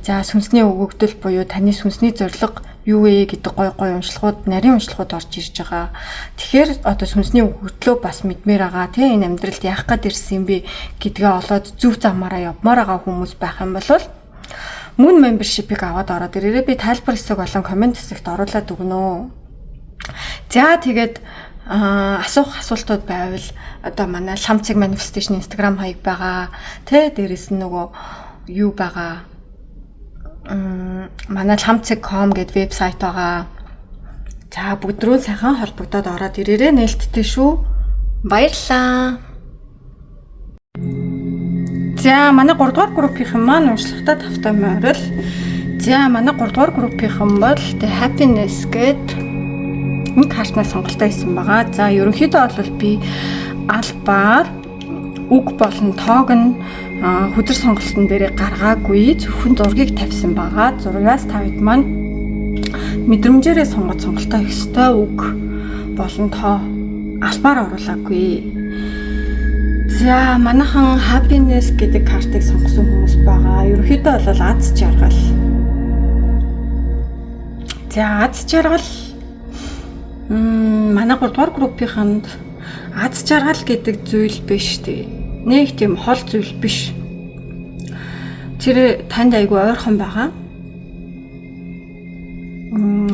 За сүнсний өгөгдөл буюу таны сүнсний зорилго юу вэ гэдэг гой уншлагууд, нарийн уншлагууд орж ирж байгаа. Тэгэхээр одоо сүнсний өгөгдлөө бас мэдмээр байгаа. Тэ энэ амьдралд яах гээд ирсэн юм бэ гэдгээ олоод зөв замаараа явмаар байгаа хүмүүс байх юм бол Moon membership-ийг аваад ороод ирээрээ би тайлбар хэсэг болон комент хэсэгт оруулаад өгнө. За тэгээд асуух асуултууд байвал одоо манай Ламцэг manifestation Instagram хаяг байгаа. Тэ дээрэс нь нөгөө юу байгаа. манай lamceg.com гэдэг вебсайт байгаа. За бүгд рүү сайхан холбогдоод ороод ирээрэй, нээлттэй шүү. Баярлалаа. За манай 3 дугаар группийнхэн маань уншлагатай тавтай морил. За манай 3 дугаар группийнхэн бол The Happiness гэдэг энэ картнаас сонголтоо хийсэн байгаа. За ерөнхийдөө бол би албаар үг болон тоог нь хөдөр сонголтын дээр гаргаагүй, зөвхөн зургийг тавьсан байгаа. Зургаас та хэд маань мэдрэмжээрээ сонгож сонголтоо хийх ёстой, үг болон тоо албаар оруулаагүй. За манайхан happiness гэдэг картыг сонгосон хүмүүс байгаа. Ерөнхийдөө бол аз жаргал. За аз жаргал манай 3 дугаар группийнхэнд аз жаргал гэдэг зүйл биш тий. Нэг тийм хол зүйл биш. Тэр танд айгүй ойрхон байгаа.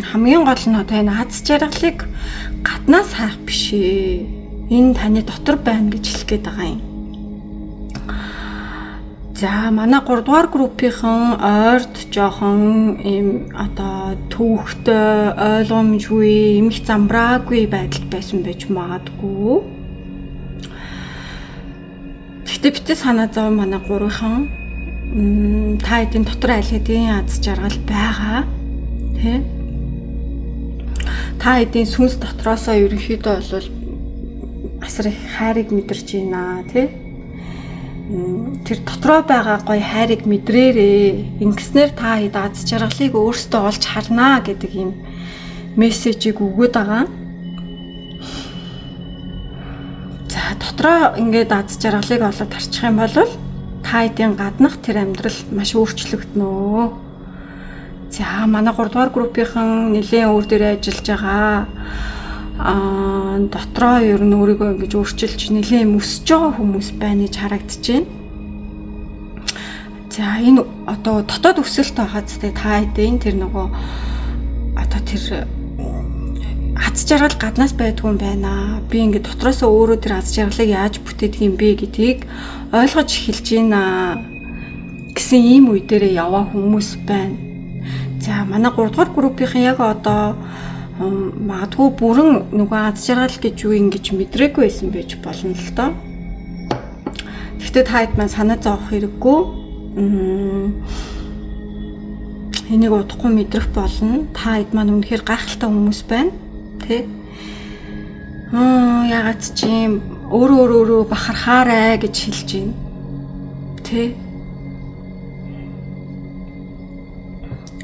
Хамгийн гол нь одоо энэ аз жаргалыг гаднаас хайх биш ээ. Энэ таны дотор байна гэж хэлэх гээд байгаа юм. За манай 3 дугаар группийнхэн ойрд жоохон ийм одоо төвөгтэй, ойлгомжгүй, эмх замбраагүй байдалд байсан байж магадгүй. Гэтэ битээ санаа зов манай 3-ын та хэдийн дотор аль хэдийн аз жаргал байгаа. Тэ? Та хэдийн сүнс дотроосоо ерөнхийдөө бол асар их хайрыг мэдэрч байна, тэ? Тэр дотроо байгаа гоё хайрыг мэдрээрээ. Ингэснээр та хэд аз жаргалыг өөртөө олж харнаа гэдэг юм мессежийг өгөөд байгаа. За дотроо ингээд аз жаргалыг олоод харчих юм бол та хэдийн гаднах тэр амьдрал маш өөрчлөгднө. За манай 3 дугаар группийнхэн нэлээд өөр дээрээ ажиллаж байгаа. Дотроо ер нь өөрийгөө ингэж өөрчилж нэлээд өсөж байгаа хүмүүс байна гэж харагдаж байна. За энэ одоо дотоод өсөлт байгаадтай та хэдийн тэр нөгөө одоо тэр аз жаргал гаднаас байдгүй юм байна. Би ингээд дотроосоо өөрөө тэр аз жаргалыг яаж бүтээдэг юм бэ гэдгийг ойлгож эхэлж байна гэсэн ийм үе дээрээ яваа хүмүүс байна. За манай 3 дугаар группийнхэн яг одоо магадгүй бүрэн нөгөө аз жаргал гэж юу юм гэж мэдрээгүй байсан байж болно л доо. Гэхдээ та хэд маань санаа зовох хэрэггүй. Энийг удахгүй мэдрэх болно. Та хэд маань үнэхээр гайхалтай хүмүүс байна. Тэ? Ягаад ч юм өөрөө бахархаарай гэж хэлж байна. Тэ?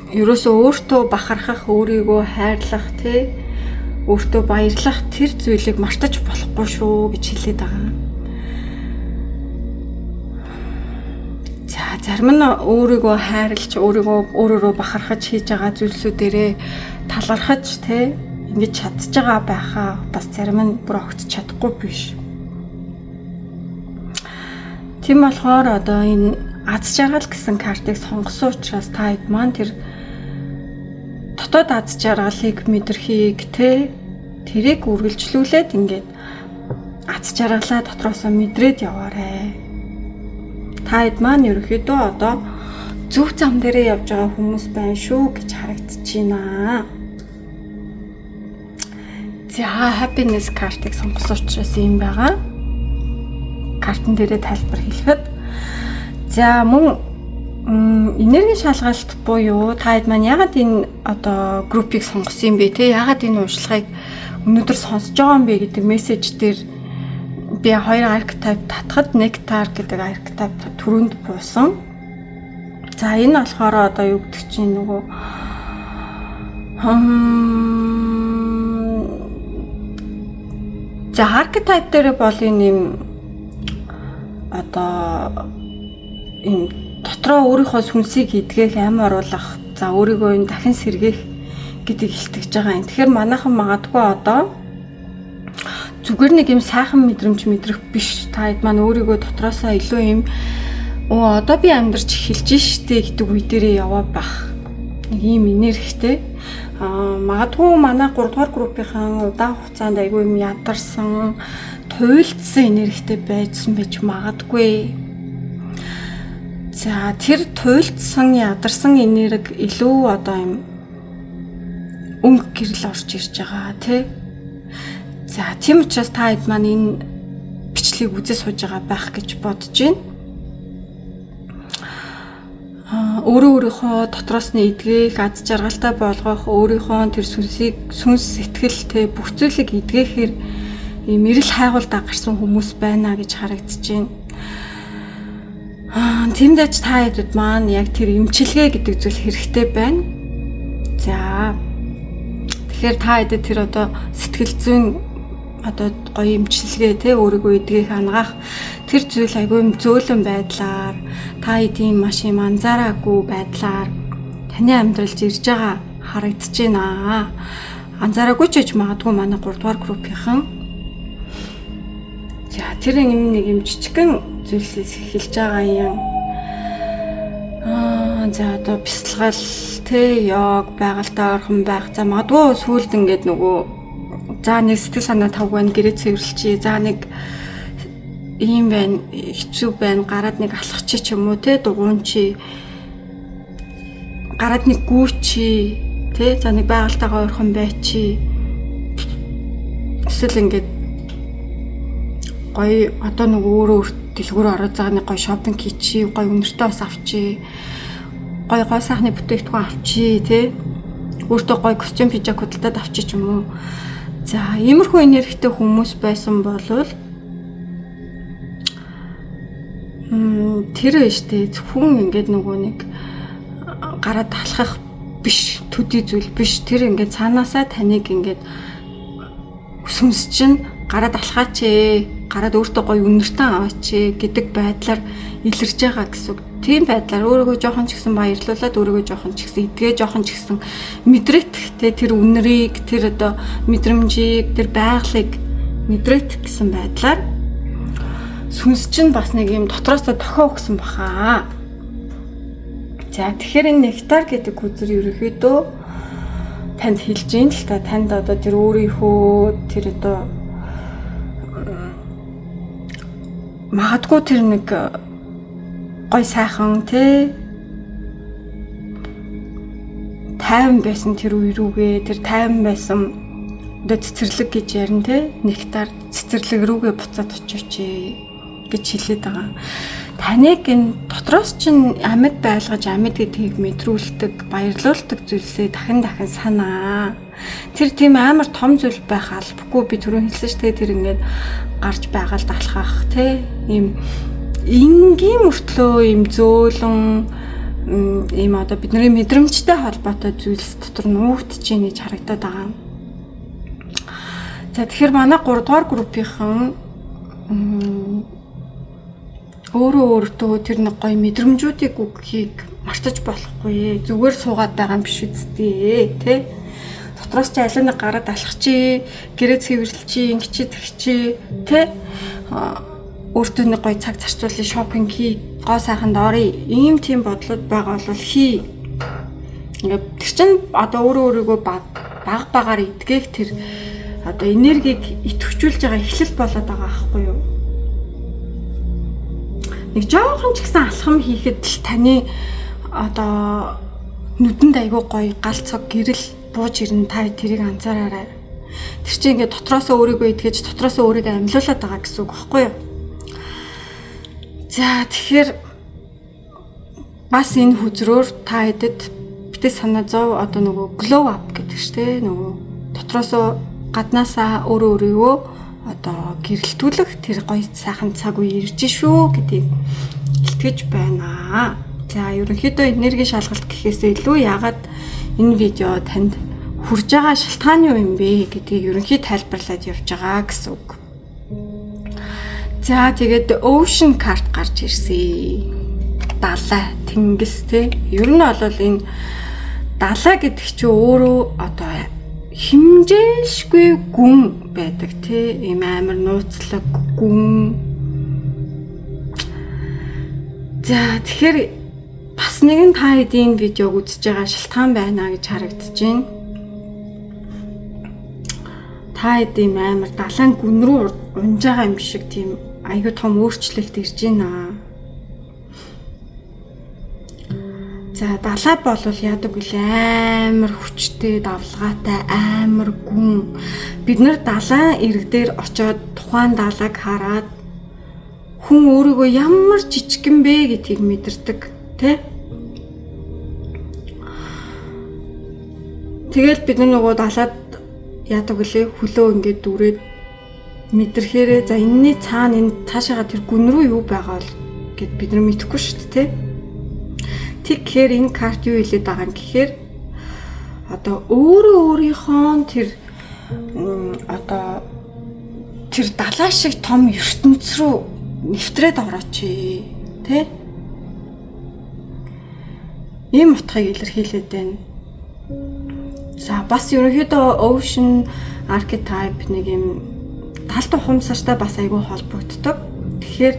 Ерөөсөө өөртөө бахархах, өөрийгөө хайрлах, тэ? Өөртөө баярлах тэр зүйлийг мартаж болохгүй шүү гэж хэлээд байгаа. За зарим нь өөрийгөө хайрлж, өөрөөрөө бахархаж хийж байгаа зүйлсүүдэрээ талархаж, тэ? Ингэж чадж байгаа байхаа бас зарим нь бүр огт чадахгүй биш. Тийм болохоор одоо энэ аз жаргал гэсэн картыг сонгосон учраас та хэд маань тэр дотоод аз жаргалыг мэдрэхийг тэ тэрийг үргэлжлүүлээд ингээд аз жаргалаа дотроосоо мэдрээд яваарэ. Та хэд маань ерөөхдөө одоо зөв зам дээрээ явж байгаа хүмүүс байна шүү гэж харагдаж байна. За happiness картыг сонгосон учраас юм байгаа. Картын дээрээ тайлбар хэлэхэд за мөн энерги шалгалт буюу та хэд маань ягаад энэ одоо группийг сонгосон юм бэ те? Ягаад энэ уншлагыг өнөөдөр сонсож байгаа юм бэ гэдэг мессеж дээр би 2 арchetype татхад nectar гэдэг арchetype түрүүнд буусан. За энэ болохоор одоо юу гэдэг чинь нөгөө за archetype дээр бол энэ юм одоо энэ дотроо өөрийнхөө сүнсийг эдгэх, ам оруулах, за өөрийгөө энэ дахин сэргээх гэдгийг илтгэж байгаа юм. Тэгэхээр манайхан магадгүй одоо зүгээр нэг юм сайхан мэдрэмж мэдрэх биш. Та хэд маань өөрийгөө дотроосоо илүү юм одоо би амьдарч эхэлж штэ гэдэг үе дээрээ яваа бах. Нэг юм энергитэй. Магадгүй манай 3 дугаар группийнхан удаан хугацаанд айгүй юм ядарсан, туйлдсан энергитэй байсан байж магадгүй. За тэр туйлдсан ядарсан энерги илүү одоо юм өнгө гэрэл орж ирж байгаа тий. За тийм учраас та хэд маань энэ бичлэгийг үзэж сууж байгаа байх гэж бодож байна. Өөрийнхөө дотроос нь эдгээх, аз жаргалтай болгох, өөрийнхөө тэр сүнс сэтгэлтэй бүх зүйлийг эдгээхээр ийм эрэл хайгуул даггарсан хүмүүс байна гэж харагдаж байна. Тэмдэж та хэдүүд маань яг тэр эмчилгээ гэдэг зүйл хэрэгтэй байна. За тэгэхээр та хэдүүд тэр одоо сэтгэл зүйн одоо гоё эмчилгээ те өөрийгөө эдгээх ангаах тэр зүйл айгүй зөөлөн байдлаар та хэдийн маш юм анзаараагүй байдлаар таны амьдралд ирж байгаа харагдаж байна. Анзаараагүй ч гэж магадгүй манай 3 дугаар группийнхан. За тэр нэг юм жижигхэн зүйлсээс эхэлж байгаа юм. За одоо бясалгал те йог байгальтай орхон байх. За магадгүй сүүлд ингээд нөгөө за нэг сэтгэл санаа тавган гэрээ цэвэрлчихье. За нэг ийм байна, хэцүү байна, гараад нэг алхах ч юм уу те дугуун чи. Гараад нэг гүүчи те за нэг байгальтайгаа орхон байчи. Эсвэл ингээд гоё одоо нэг өөрөө дэлгүүр ороод байгаа нэг гоё шопинг хийчи, гоё өнөртөө бас авчи. Гоё гой сайхны бүтээгдэхүүн авчи те. Өөртөө гоё костюм пижак худалдаад авчи ч юм уу. За иймэрхүү энергитэй хүмүүс байсан болвол тэр штэ зөвхөн ингээд нөгөө нэг гараад талхах биш, төдий зүйл биш. Тэр ингээд цаанаасаа таныг ингээд сүнс чинь гараад алхаач ээ, гараад өөртөө гоё үнэртэн аваач ээ гэдэг байдлаар илэрж байгаа гэсэн үг. Тийм байдлаар өөрийгөө жоохон ч гэсэн баярлуулад өөрийгөө жоохон ч гэсэн эдгээ жоохон ч гэсэн мэдрэтгтэй тэр үнэрийг, тэр одоо мэдрэмжийг, тэр байгалыг мэдрэтг гэсэн байдлаар сүнс чинь бас нэг юм дотроосоо дохио өгсөн баха. За тэгэхээр энэ нектар гэдэг үзэр ерөөхдөө танд хэлж ийн л та танд одоо тэр өөрийнхөө тэр одоо магадгүй тэр нэг гой сайхан те тайван байсан тэр үе рүүгээ тэр тайван байсан одоо цэцэрлэг гэж ярина те нектар цэцэрлэг рүүгээ буцаад очиж гэж хэлээд байгаа. Таныг энэ дотроос чинь амьд байлгаж амьд гэдгийг мэдрүүлдэг, баярлуулдаг зүйлсээ дахин санаа. Тэр тийм амар том зүйл байх албагүй би түрүү хэлсэн шүү дээ тэр ингээд гарч байгаал далхах те ийм энгийн мөртлөө ийм зөөлөн ийм одоо бидний мэдрэмжтэй холбоотой зүйлс дотор нуугдж ийн гэж харагдаад байгаа. За тэгэхээр манай 3 дугаар группийнхан өөртөө тэр нэг гоё мэдрэмжүүдийг өгөхийг мартаж болохгүй. Зүгээр суугаад байгаа юм биш үсттэй тий. Дотроос ч аль нэг гараад алхах чи, гэрээ цэвэрлэл чи, ингэчи тэгчи тий. Өөртөө нэг гоё цаг зарцуулъя, шопинг хий, гоо сайханд оръё. Ийм тийм бодлууд байгаа бол хий. Ингээд тэр чин одоо өөрийгөө багаар эдгээх тэр одоо энергийг идэвхжүүлж байгаа эхлэл болоод байгаа аахгүй юу? Нэг жоохон ч гэсэн алхам хийхэд л таны одоо нүдэнд айгүй гоё галцог гэрэл бууж ирнэ та тэрийг анзаараарай. Тэр чинь ингээд дотроосоо өөрийгөө идгэж дотроосоо өөрийгөө амьлуулад байгаа гэсэн үг байхгүй юу? За тэгэхээр бас энэ хүзрөөр та хэдэд битээ санаа зов одоо нөгөө glow up гэдэг штэ нөгөө дотроосоо гаднаасаа өөрийгөө одоо гэрэлтүүлэх тэр гоё сайхан цаг үе ирж шүү гэдгийг илтгэж байна. За ерөнхийдөө энерги шалгалт гэхээсээ илүү яагаад энэ видео танд хүрж байгаа шалтгааны юу юм бэ гэдгийг ерөнхий тайлбарлаад явж байгаа гэсэн үг. За тэгээд ocean card гарч ирсэн. Далай, тэнгис те. Ер нь бол энэ далай гэдэг чинь өөрөө одоо химжээшгүй гүн байдаг тий ийм амар нууцлаг гүн. За тэгэхээр бас нэгэн та хэдийн видеог үзэж байгаа шалтгаан байна гэж харагдаж байна. Та хэдийн амар далайн гүн рүү унж байгаа юм шиг тийм аюу том өөрчлөлт ирж байна. За далай болвол яадаг үлээ амар хүчтэй, давлгаатай, амар гүн. Бид нар далайн ирэг дээр очиод тухайн далайг хараад хүн өөрийгөө ямар жижигэн бэ гэдгийг мэдэрдэг, тэ? Тэгэл бид нөгөө далайд яадаг үлээ хөлөө ингээд дүрээд мэдэрхээрээ за энэний цаана энэ цаашаага тэр гүн рүү юу байгаа л гэд бид нар мэдэхгүй шүү дээ, тэ? Тэгэхээр энэ карт юу хэлээд байгаа юм гэхээр одоо өөрийнхөө тэр одоо тэр далай шиг том ертөнц рүү нэвтрээд орооч, тэ? Ийм утгыг илэрхийлээд байна. За бас ерөнхийдөө ocean archetype нэг юм талд ухамсартай бас айгүй холбогддог. Тэгэхээр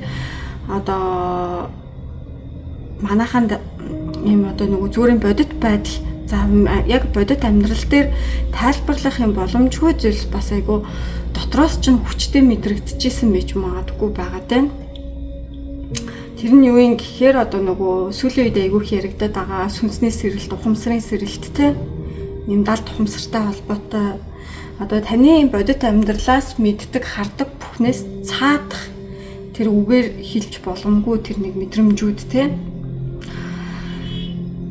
одоо манайханд ийм одоо нөгөө зүрийн бодит байдал за яг бодит амьдрал дээр тайлбарлах юм боломжгүй зүйлс бас айгүй дотроос ч хүчтэй мэдрэгдэжсэн байж магадгүй байгаа тань. Тэр нь юу юм гэхээр одоо нөгөө сүүлийн үед айгүй яригдаад байгаа сүнсний сэрэлт, ухамсарын сэрэлттэй ийм далд ухамсартай холбоотой одоо таны бодит амьдралаас мэддэг, хардаг бүхнээс цаадах тэр үгээр хэлж боломгүй тэр нэг мэдрэмжүүд, тэ?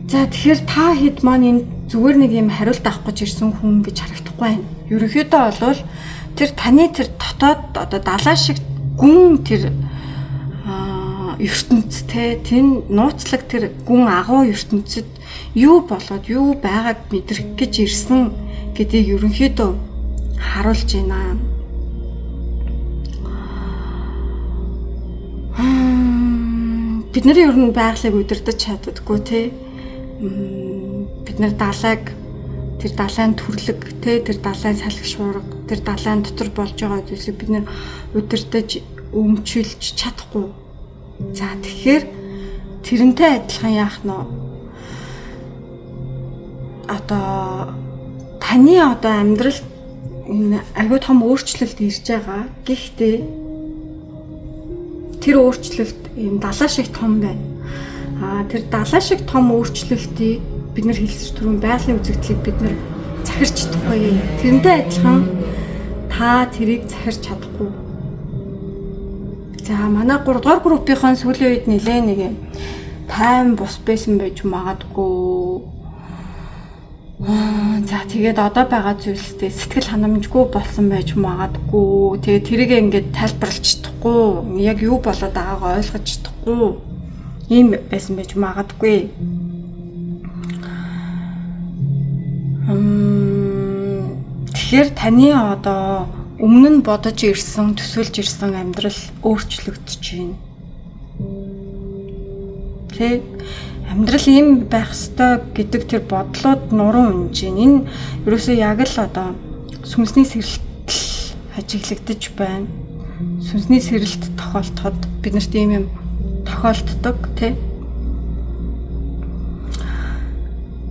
За тэгэхээр та хэд маань энэ зүгээр нэг юм хариулт авах гэж ирсэн хүн гэж харагдахгүй байна. Ерөнхийдөө бол тэр таны тэр дотоод одоо далай шиг гүн тэр ертөнцтэй тэн нууцлаг тэр гүн агуу ертөнцид юу болоод юу байгааг мэдрэх гэж ирсэн гэдгийг ерөнхийдөө харуулж байна. Бид нарын ер нь байгалыг удирдах чаддаггүй, тэ? Бид нар далайг тэр далайн төрлөг, тэ? Тэр далайн салхи шуурга, тэр далайн дотор болж байгаа зүйлсийг бид нар удирдах өмчилж чадахгүй. За тэгэхээр тэрнтэй адилхан яах нь одоо таны одоо амьдрал айгүй том өөрчлөлт ирж байгаа. Гэхдээ тэр өөрчлөлт ийм далай шиг том байна. Тэр далай шиг том өөрчлөлтийг бид нар хэлсэж түрүүн байгалийн үзэгдлийг бид нар захирч чадахгүй. Тэрнтэй адилхан та тэрийг захирч чадахгүй. За манай 3 дугаар группийн сүүлийн үед нэлээ нэг юм тайван бус байсан байж магадгүй. За тэгээд одоо байгаа зүйлстэй сэтгэл ханамжгүй болсон байж магадгүй. Тэгээд тэрийг ингээд тайлбарлаж чадахгүй. Яг юу болоод байгаагаа ойлгож чадахгүй. Ийм байсан байж магадгүй. Тэгэхээр таны одоо өмнө нь бодож ирсэн, төсөөлж ирсэн амьдрал өөрчлөгдөж байна. Тэ? Амьдрал ийм байх ёстой гэдэг тэр бодлоод нуруу унж байна. Энэ ерөөсөө яг л одоо сүнсний сэрэлт ажиглагдаж байна. Сүнсний сэрэлт тохиолдоход бид нарт ийм юм тохиолддог, тэ?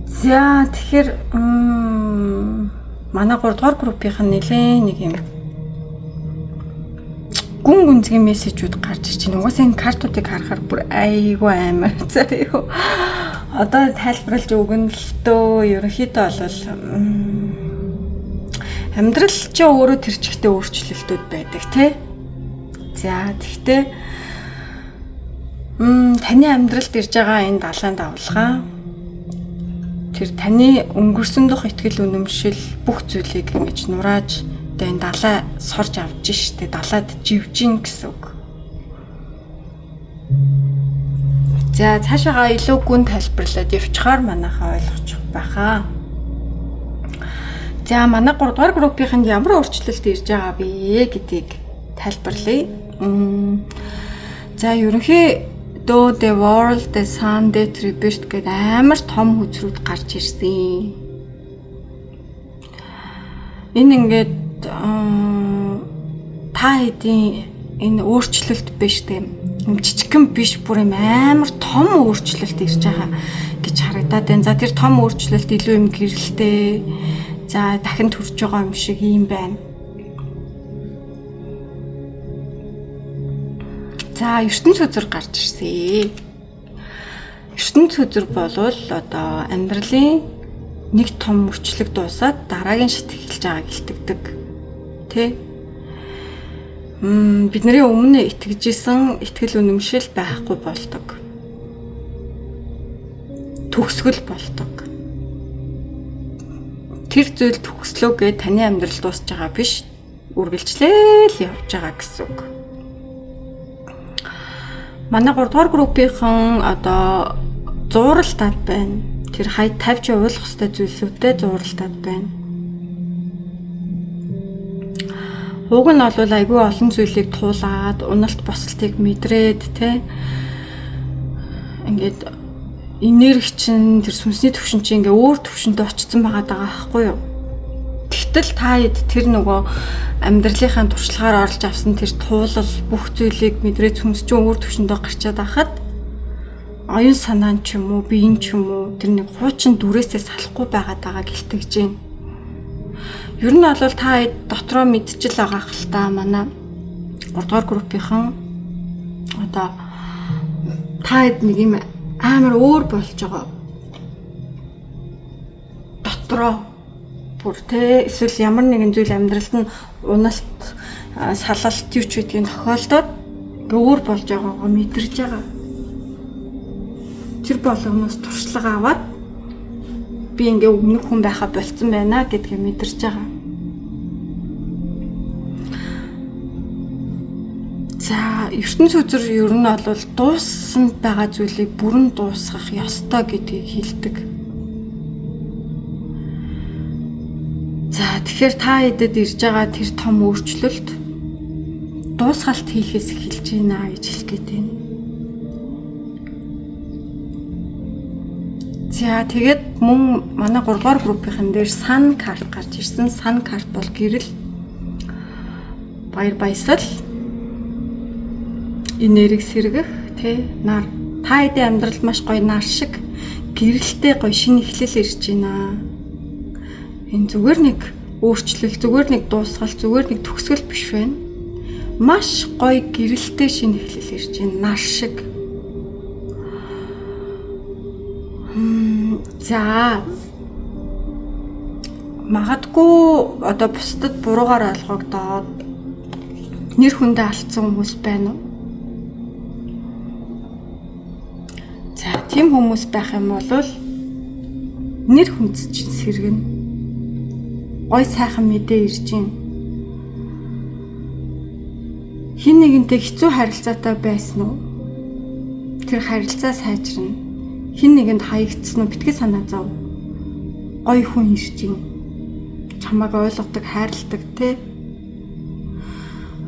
За тэгэхээр манай 3 дугаар группийнх нь нэлээ нэг юм гүн гүнзгий мессежүүд гарч ирж байна. Угаасаа энэ картуудыг харахаар бүр айгүй амар заяа. Одоо тайлбарлаж өгнө л дөө. Ерөнхийдөө бол амьдрал чи өөрөө тэр чигтээ өөрчлөлтүүд байдаг, тэ? За тэгтээ таны амьдралд ирж байгаа энэ далайн давлгаа тэр таны өнгөрсөн дох итгэл үнэмшил бүх зүйлийг ингэж нурааж энэ далай сорж авч штэ, далайд живж гин гэсэн үг. За цаашаага илүү гүн тайлбарлаад явчихаар манайхаа ойлгочих байхаа. За манай 3 дугаар группийнхэнд ямар өөрчлөлт ирж байгаа вэ гэдгийг тайлбарлая. За ерөнхийдөө The World, The Sun, The Tribute гэдэг амар том хүчрүүд гарч ирсэн. Энэ ингээд та хэдийн энэ өөрчлөлт биш тийм жижигхэн биш бүр юм амар том өөрчлөлт ирж байгаа гэж харагдаад байна. За тэр том өөрчлөлт илүү юм гэрэлтэй. За дахин төрж байгаа юм шиг юм байна. За ертөнц үзэр гарч ирсэн. ертөнц үзэр болвол одоо амьдралын нэг том мөрчлөг дуусаад дараагийн шат эхэлж байгааг илтгэдэг. Тэ? Бидний өмнө итгэжсэн итгэл үнэмшил байхгүй болдог. Төгсгөл болдог. Тэр зүйл төгслөөгээ таны амьдрал дуусж байгаа биш, үргэлжлээл явж байгаа гэсэн үг. Манай 3 дугаар группийнхан одоо зууралтад байна. Тэр хай 50 уулах хэвээр зүйлсүүдтэй зууралтад байна. Уг нь бол айгүй олон зүйлийг туулаад, уналт босолтыг мэдрээд тэ ингээд энерги чинь тэр сүнсний төвшин чинь ингээ өөр төвшөндөө очсон байгаа байхгүй юу? Тэгтэл та хэд тэр нөгөө амьдралынхаа туршлагаар орлож авсан тэр туулал бүх зүйлийг мэдрээд сүнс чинь өөр төвшөндөө гарчаад байхад оюун санаа ч юм уу, биеийн ч юм уу тэр нэг хуучин дүрээсээ салахгүй байгааг илтгэж байна. Ер нь бол та хэд дотроо мэдчил байгаа хэл та манай 3 дугаар группийнхан одоо та хэд нэг юм амар өөр болж байгаа. Дотроо бүр тэ эсвэл ямар нэгэн зүйл амьдралд нь уналт, салалт юу ч гэдгийг тохиолдоод өөр болж байгаагаа мэдэрч байгаа. Тэр болгоноос туршлага аваад би ингээ өмнөх хүн байхаа болцсон байна гэдгийг мэдэрч байгаа. За, ертөнц үзэр ер нь бол дууссан байгаа зүйлийг бүрэн дуусгах ёстой гэдгийг хэлдэг. За, тэгэхээр та хэдэд ирж байгаа тэр том өөрчлөлт дуусгалт хийхээс эхэлж байна гэж хэлэх гээд байна. За, тэгээд мөн манай 3 дугаар группийнхэн дээр сан карт гарч ирсэн. Сан карт бол гэрэл, баяр баясгал, энерги сэргэх, тэ нар. Та хэдийн амьдралд маш гоё нар шиг гэрэлтэй гоё шинэ эхлэл ирж байна. Энэ зүгээр нэг өөрчлөл, зүгээр нэг дуусгал, зүгээр нэг төгсгөл биш байна. Маш гоё гэрэлтэй шинэ эхлэл ирж байна. Нар шиг. За. Магадгүй одоо бусдад буруугаар ойлгогдоод нэр хүндээ алдсан хүмүүс байна уу? За, тийм хүмүүс байх юм бол нэр хүнд чинь сэргэнэ. Гой сайхан мэдээ ирж байна. Хин нэгэнтэй хэцүү харилцаатай байсан уу? Тэр харилцаа сайжирна. Хин нэгэнд хаягдсан уу? Битгий санаа зов. Гой хүн ирж байна. Чамайг ойлгодог, хайрладаг те.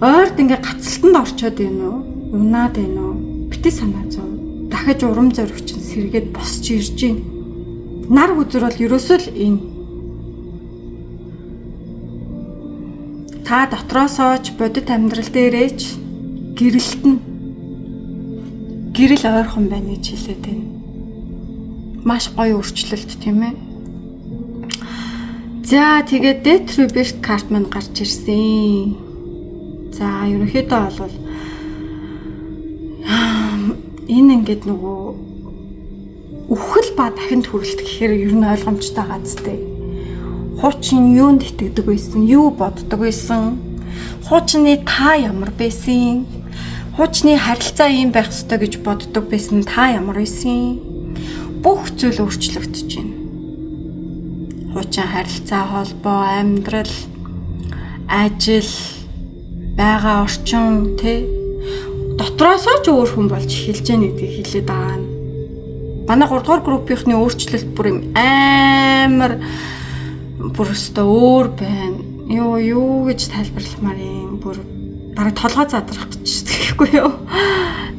Ойрд ингээ гацалтанд орчоод байна уу? Унаад байна уу? Битгий санаа зов. Дахиж урам зориг чинь сэргээд босч ирж байна. Нар үзэр бол ерөөсөө л энэ. Та дотроосоо ч бодит амьдрал дээрээч гэрэлтэн. Гэрэл ойрхон байна гэж хэлээд байна. Маш гоё өөрчлөлт тийм ээ. За, тэгээд Death Rebirth карт мань гарч ирсэн. За, ерөнхийдөө бол энэ ингээд нөгөө үхэл ба дахин төрөлт гэхээр ер нь ойлгомжтой газтай. Хуучин юунд итгэдэг байсан? Юу боддог байсан? Хуучны та ямар байсан? Хуучны харилцаа ийм байх ёстой гэж боддог байсан та ямар байсан? Бүх зүйл өөрчлөгдөж байна. Хуучин харилцаа, холбоо, амьдрал, ажил, байгаа орчин тэ дотроосоо ч өөр хүн болж эхэлж яах гэдгийг хэлээд байгаа. Манай 3 дугаар группийнхны өөрчлөлт бүр юм амар бүр өстө өөр байна. Юу гэж тайлбарламаар юм бүр бараг толгой задрах гэж тэгэхгүй юу.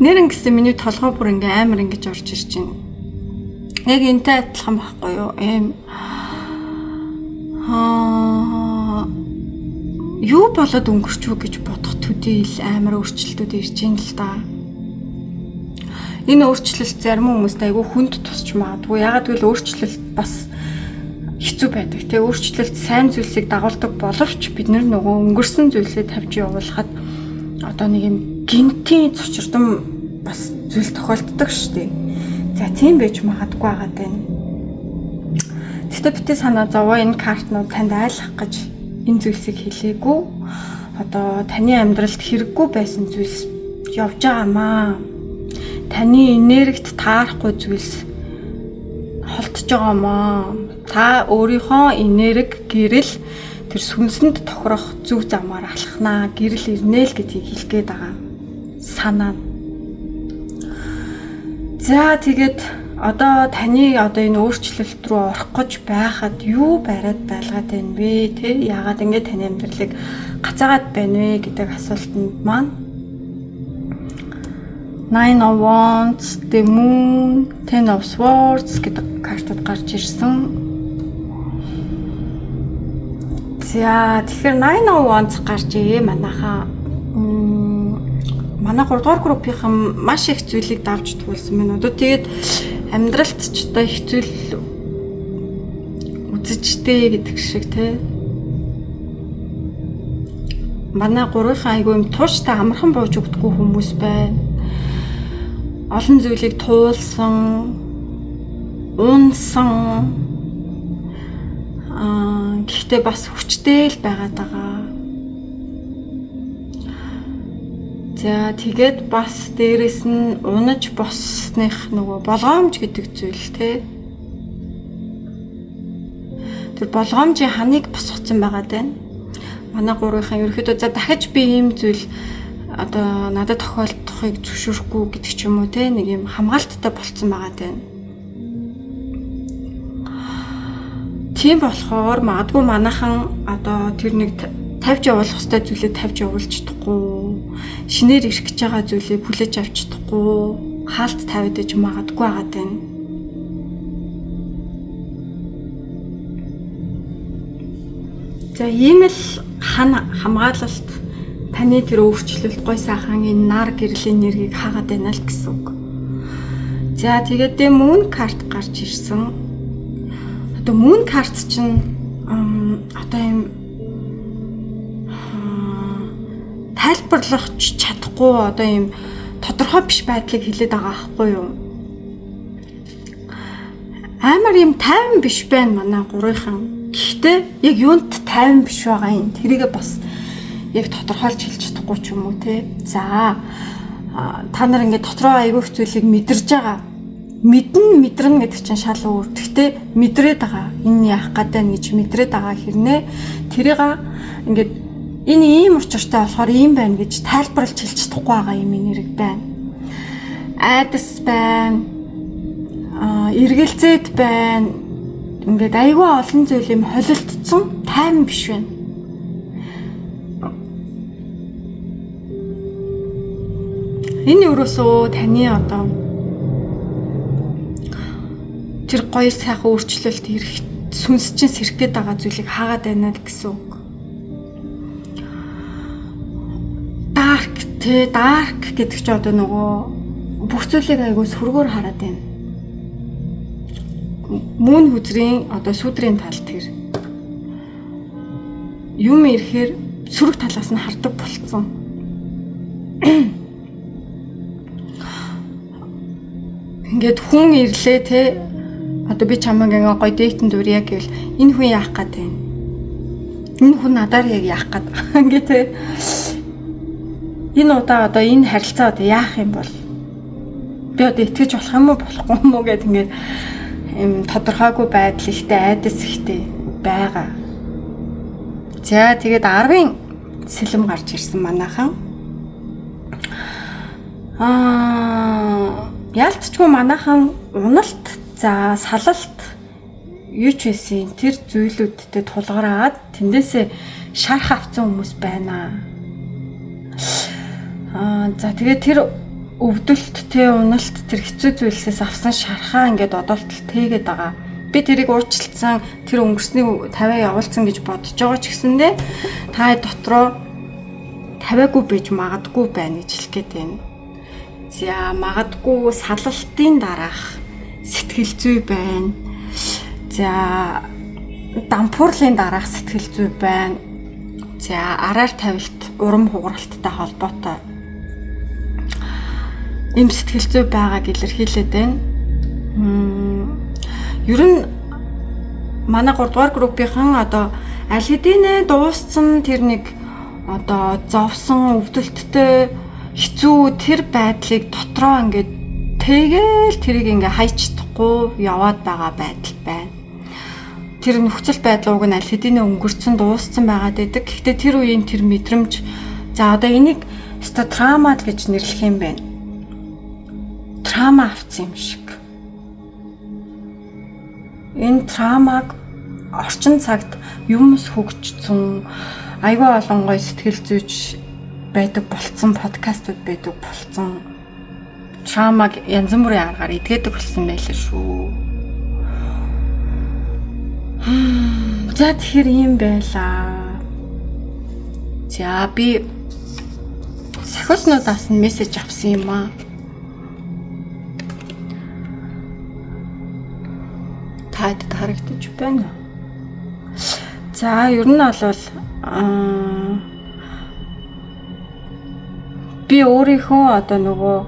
Нэрэн гэсэн миний толгой бүр ингээ амар ингэж орж ирж байна. Яг энтэй адилхан байхгүй юу? Юу болоод өнгөрч үү гэж бодох төдийл амар өөрчлөлтүүд ирж байна л да. Энэ өөрчлөлт зарим хүмүүст айгүй хүнд тусч магадгүй. Ягаад гэвэл өөрчлөлт бас хэцүү байдаг. Тэ өөрчлөлт сайн зүйлсийг дагуулдаг боловч бид нөгөө өнгөрсөн зүйлсээ тавьж явуулахад одоо нэг юм гинтийн цочирдом бас зүйл тохиолддог шүү дээ. За тийм байж магадгүй байгаа даа. Тэгтээ битээ санаа зовоо энэ картнууд танд айлах гэж энэ зүйлсийг хэлээгүй. Одоо таны амьдралд хэрэггүй байсан зүйлс явж байгаамаа. Таны энергит таарахгүй зүйлс холтож байгаамаа. Та өөрийнхөө энерги гэрэл тэр сүнсэнд тохирох зүг замаар алхнаа, гэрэл ирнэ л гэдгийг хэлгээд байгаа. Санаа. За тэгээд одоо таны одоо энэ өөрчлөлт рүү орох гэж байхад юу бариад байлгаад байна вэ? Тэ яагаад ингэ таны амьдралыг гацаагаад байна вэ гэдэг асуултанд маань Nine of Wands, The Moon, Ten of Swords гэдэг картууд гарч ирсэн. За тэгэхээр Nine of Wands гарч ие манайхаа манай 3 дугаар группийнхан маш их зүйлийг давж туулсан байна. Одоо тэгээд амьдралд ч одоо их зүйл үзэжтэй гэдэг шиг те. Манай 3-ын айгүй юм тууштай амархан бууж өгдөггүй хүмүүс байна. Олон зүйлийг туулсан, унсан, гэхдээ бас хүчтэй л байгаад байгаа. За тэгээд бас дээрэс нь унаж босных нөгөө болгоомж гэдэг зүйл те. Тэр болгоомжийн ханыг босгоцсон байгаад байна. Манай 3-ын ерөөхдөө за дахиж би ийм зүйл одоо надад тохиолдохыг зөвшөөрөхгүй гэдэг ч юм уу те, нэг юм хамгаалттай болцсон байгаа тань. Тийм болохоор магадгүй манайхан одоо тэр нэг тавьж явуулах ёстой зүйлээ тавьж явуулж чадахгүй, шинээр ирэх гэж байгаа зүйлийг хүлээж авч чадахгүй, хаалт тавиад иж магадгүй байгаа тань. За ийм л хамгаалалт таны тэр өөрчлөлт гой сайхан энэ нар гэрлийн нэргийг хаагаад байна л гэсэн үг. За тэгээд Moon карт гарч ирсэн. Одоо Moon карт чинь одоо юм тайлбарлах чадахгүй одоо юм тодорхой биш байдлыг хэлээд байгаа аахгүй юу? Амар юм тайван биш байна манай 3-ын. Гэхдээ яг юунд тайван биш байгаа юм. Тэрийгээ бас яг тодорхойлж хэлж чадахгүй ч юм уу те. За та нар ингээд дотроо айгүйх зүйлийг мэдэрж байгаа. Мэдэрнэ гэдэг чинь шал өөр. Гэхдээ мэдрээд байгаа. Энэ яах гэдэг нь гэж мэдрээд байгаа хэрнээ тэрийг ингээд энэ ийм учиртай болохоор ийм байна гэж тайлбарлаж хэлж чадахгүй байгаа юм нэрэг байна. Айдас байна. Эргэлзээд байна. Ингээд айгүй олон зүйл юм холилдсон тайван биш байна. Энэ ерөөсөө таны одоо тэр гоё сайхан өөрчлөлт ирэх сүнс чинь сэрэх гээд байгаа зүйлийг хаагаад байна л гэсэн үг. Dark гэдэг чинь одоо нөгөө бүх зүйлийг айгүй сүргээр хараад байна. Moon хүзрийн одоо сүдрийн тал тэр юм ирэхээр сүрэг талаас нь хардаг болцсон. Ингээд хүн ирлээ те, одоо би чамайг ингээ гоё дэйтэнд урья гэвэл энэ хүн яах гээд байна? Энэ хүн надаар яг яах гээд ингээ те. Энэ удаа одоо энэ харилцаа одоо яах юм бол би одоо итгэж болох юм уу болохгүй юм уу гэд ингээ юм тодорхойгүй байдал ихтэй айдас ихтэй байгаа. За тэгээд 10-ын сэлэм гарч ирсэн манайхан. Ялцчгүй манайхан уналт, за салалт юу ч байсан тэр зүйлүүдтэй тулгараад тэндээсээ шарх авсан хүмүүс байна. За тэгээд тэр өвдөлт тэ уналт тэр хэцүү зүйлсээс авсан шархаа ингээд одоолтол тэгээд байгаа. Би тэрийг уучлалцсан тэр өнгөрсний 50 явуулсан гэж бодож байгаа ч гэсэндээ та дотроо 50-аагүй байж магадгүй байна гэж хэлэх гээд байна. За магадгүй салалтын дараах сэтгэл зүй байна. За дампуурлын дараах сэтгэл зүй байна. За араар тавилт, урам хугаралттай холбоотой ийм сэтгэл зүй байгааг илэрхийлээд байна. Ер нь манай 3 дугаар группийнхан одоо аль хэдийнэ дууссан тэр нэг одоо зовсон өвдөлттэй хэцүү тэр байдлыг дотроо ингээд тэгэл тэрийг ингээ хайч чадахгүй яваад байгаа байдал байна. Тэр нөхцөл байдлууг нь аль хэдийнэ өнгөрцөн дууссан байгаад байдаг. Гэхдээ тэр үеийн тэр мэдрэмж за одоо энийг өстой трама гэж нэрлэх юм байна. Трама авсан юм шиг. Энэ трамаг орчин цагт юмс хөгжсөн айгүй олон гоё сэтгэл зүйч байдаг болцсон подкастууд байдаг болцсон трамаг янз бүрийн аргаар эдгээдэг болсон байлаа шүү. За тэгэхээр юм байлаа. За би сахиуснуудаас нь мессеж авсан юм аа. Таад харагдаж байна. За ер нь бол би өөрийнхөө одоо нөгөө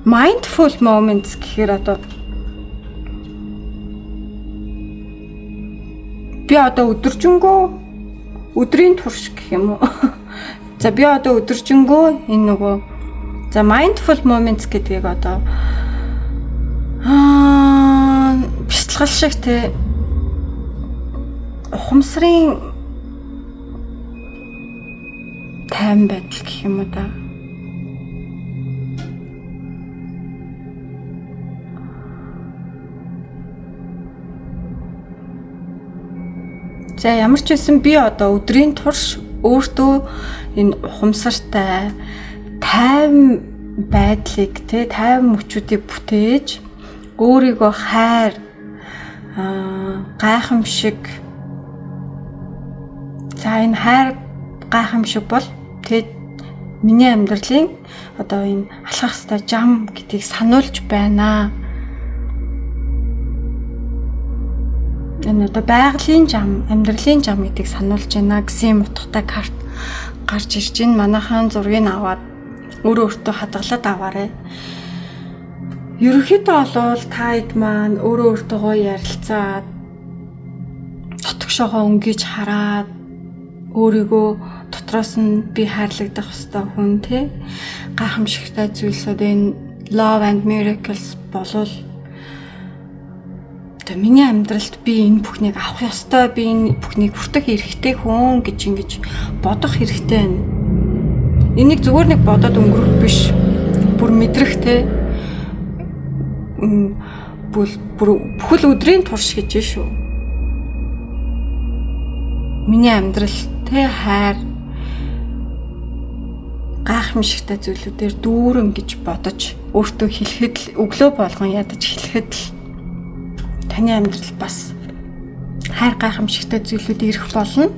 mindful moments гэхээр одоо би одоо өдрийн турш гэх юм уу. За би одоо өдөржингөө энэ нөгөө за mindful moments гэдгийг одоо бяцлал шиг те ухамсарын тайван байдал гэх юм уу да. За ямар ч байсан би одоо өдрийн турш өөртөө энэ ухамсартай тайван байдлыг те тайван мөчүүдийг бүтээж өөрийгөө хайр гайхамшиг за энэ хайр гайхамшиг бол тэгээд миний амьдралын одоо энэ алхах ёстой жам гэдгийг сануулж байна. Энэ одоо байгалийн жам, амьдралын жам гэдгийг сануулж байна гэсэн утгатай карт гарч ирж байна. Манайхан зургийг аваад өөртөө хадгалаад аваарай. Ерөнхийдөө бол таад маань өөртөөгөө ярилцаад дотгошоогоо өнгөж хараад өөрийгөө дотроос нь би хайрлагдах ёстой хүн те гайхамшигтай зүйлсүүд энэ love and miracles болвол миний амьдралд би энэ бүхнийг авах ёстой, би энэ бүхнийг хүртэх эрхтэй хүн гэж ингэж бодох хэрэгтэй байна. Энийг зүгээр нэг бодоод өнгөрөх биш. Бүр мэдрэх те. Бүхэл өдрийн турш гэж шүү. Миний амьдрал те хайр гайхамшигтай зүйлүүдээр дүүрэн гэж бодож өөртөө хэлэхэд л өглөө болгон ядаж хэлэхэд л таны амьдрал бас хайр гайхамшигтай зүйлүүд ирэх болно.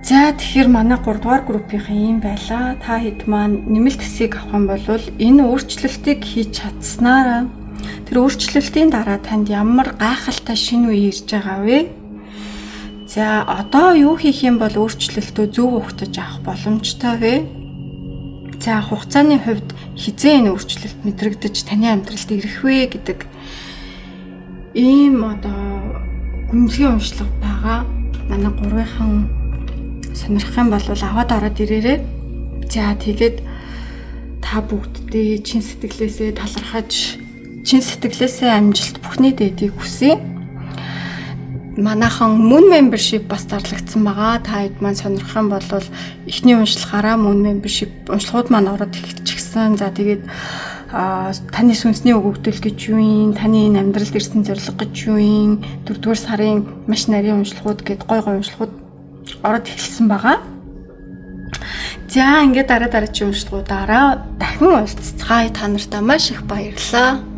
За тэгэхээр манай 3 дугаар группийнхан юм байлаа. Та хэд маань нэмэлт хэсгийг авах юм бол энэ өөрчлөлтийг хийж чадсанараа тэр өөрчлөлтийн дараа танд ямар гайхалтай шинэ үе ирж байгаа вэ? За одоо юу хийх юм бол өөрчлөлтөө зөв ухтаж авах боломжтой вэ? За хугацааны хувьд хизээ энэ өөрчлөлт мэдрэгдэж таны амьдралд ирэх вэ гэдэг ийм одоо гүнзгий уншлага байгаа. Манай 3-ын сонирхох юм бол аваад ороод ирээрэй. За тэгээд та бүгддээ чин сэтгэлээсээ талархаж, чин сэтгэлээсээ амжилт бүхний дээдийг хүсье. Манайхан Moon membership бас зарлагдсан байгаа. Та хэд маань сонирхох юм бол эхний уншлагаараа Moon membership уншлагууд маань ороод ирчихсэн. За тэгээд таны сүнсний өгөгдөл гэж юу юм, таны энэ амьдралд ирсэн зорилго гэж юу юм, 4-р сарын маш нарийн уншлагууд гэд гой уншлагууд ороод эхэлсэн байгаа. За ингээд дараагийн уншлагуудаараа дахин уулзцгаая. Та нартай маш их баярлалаа.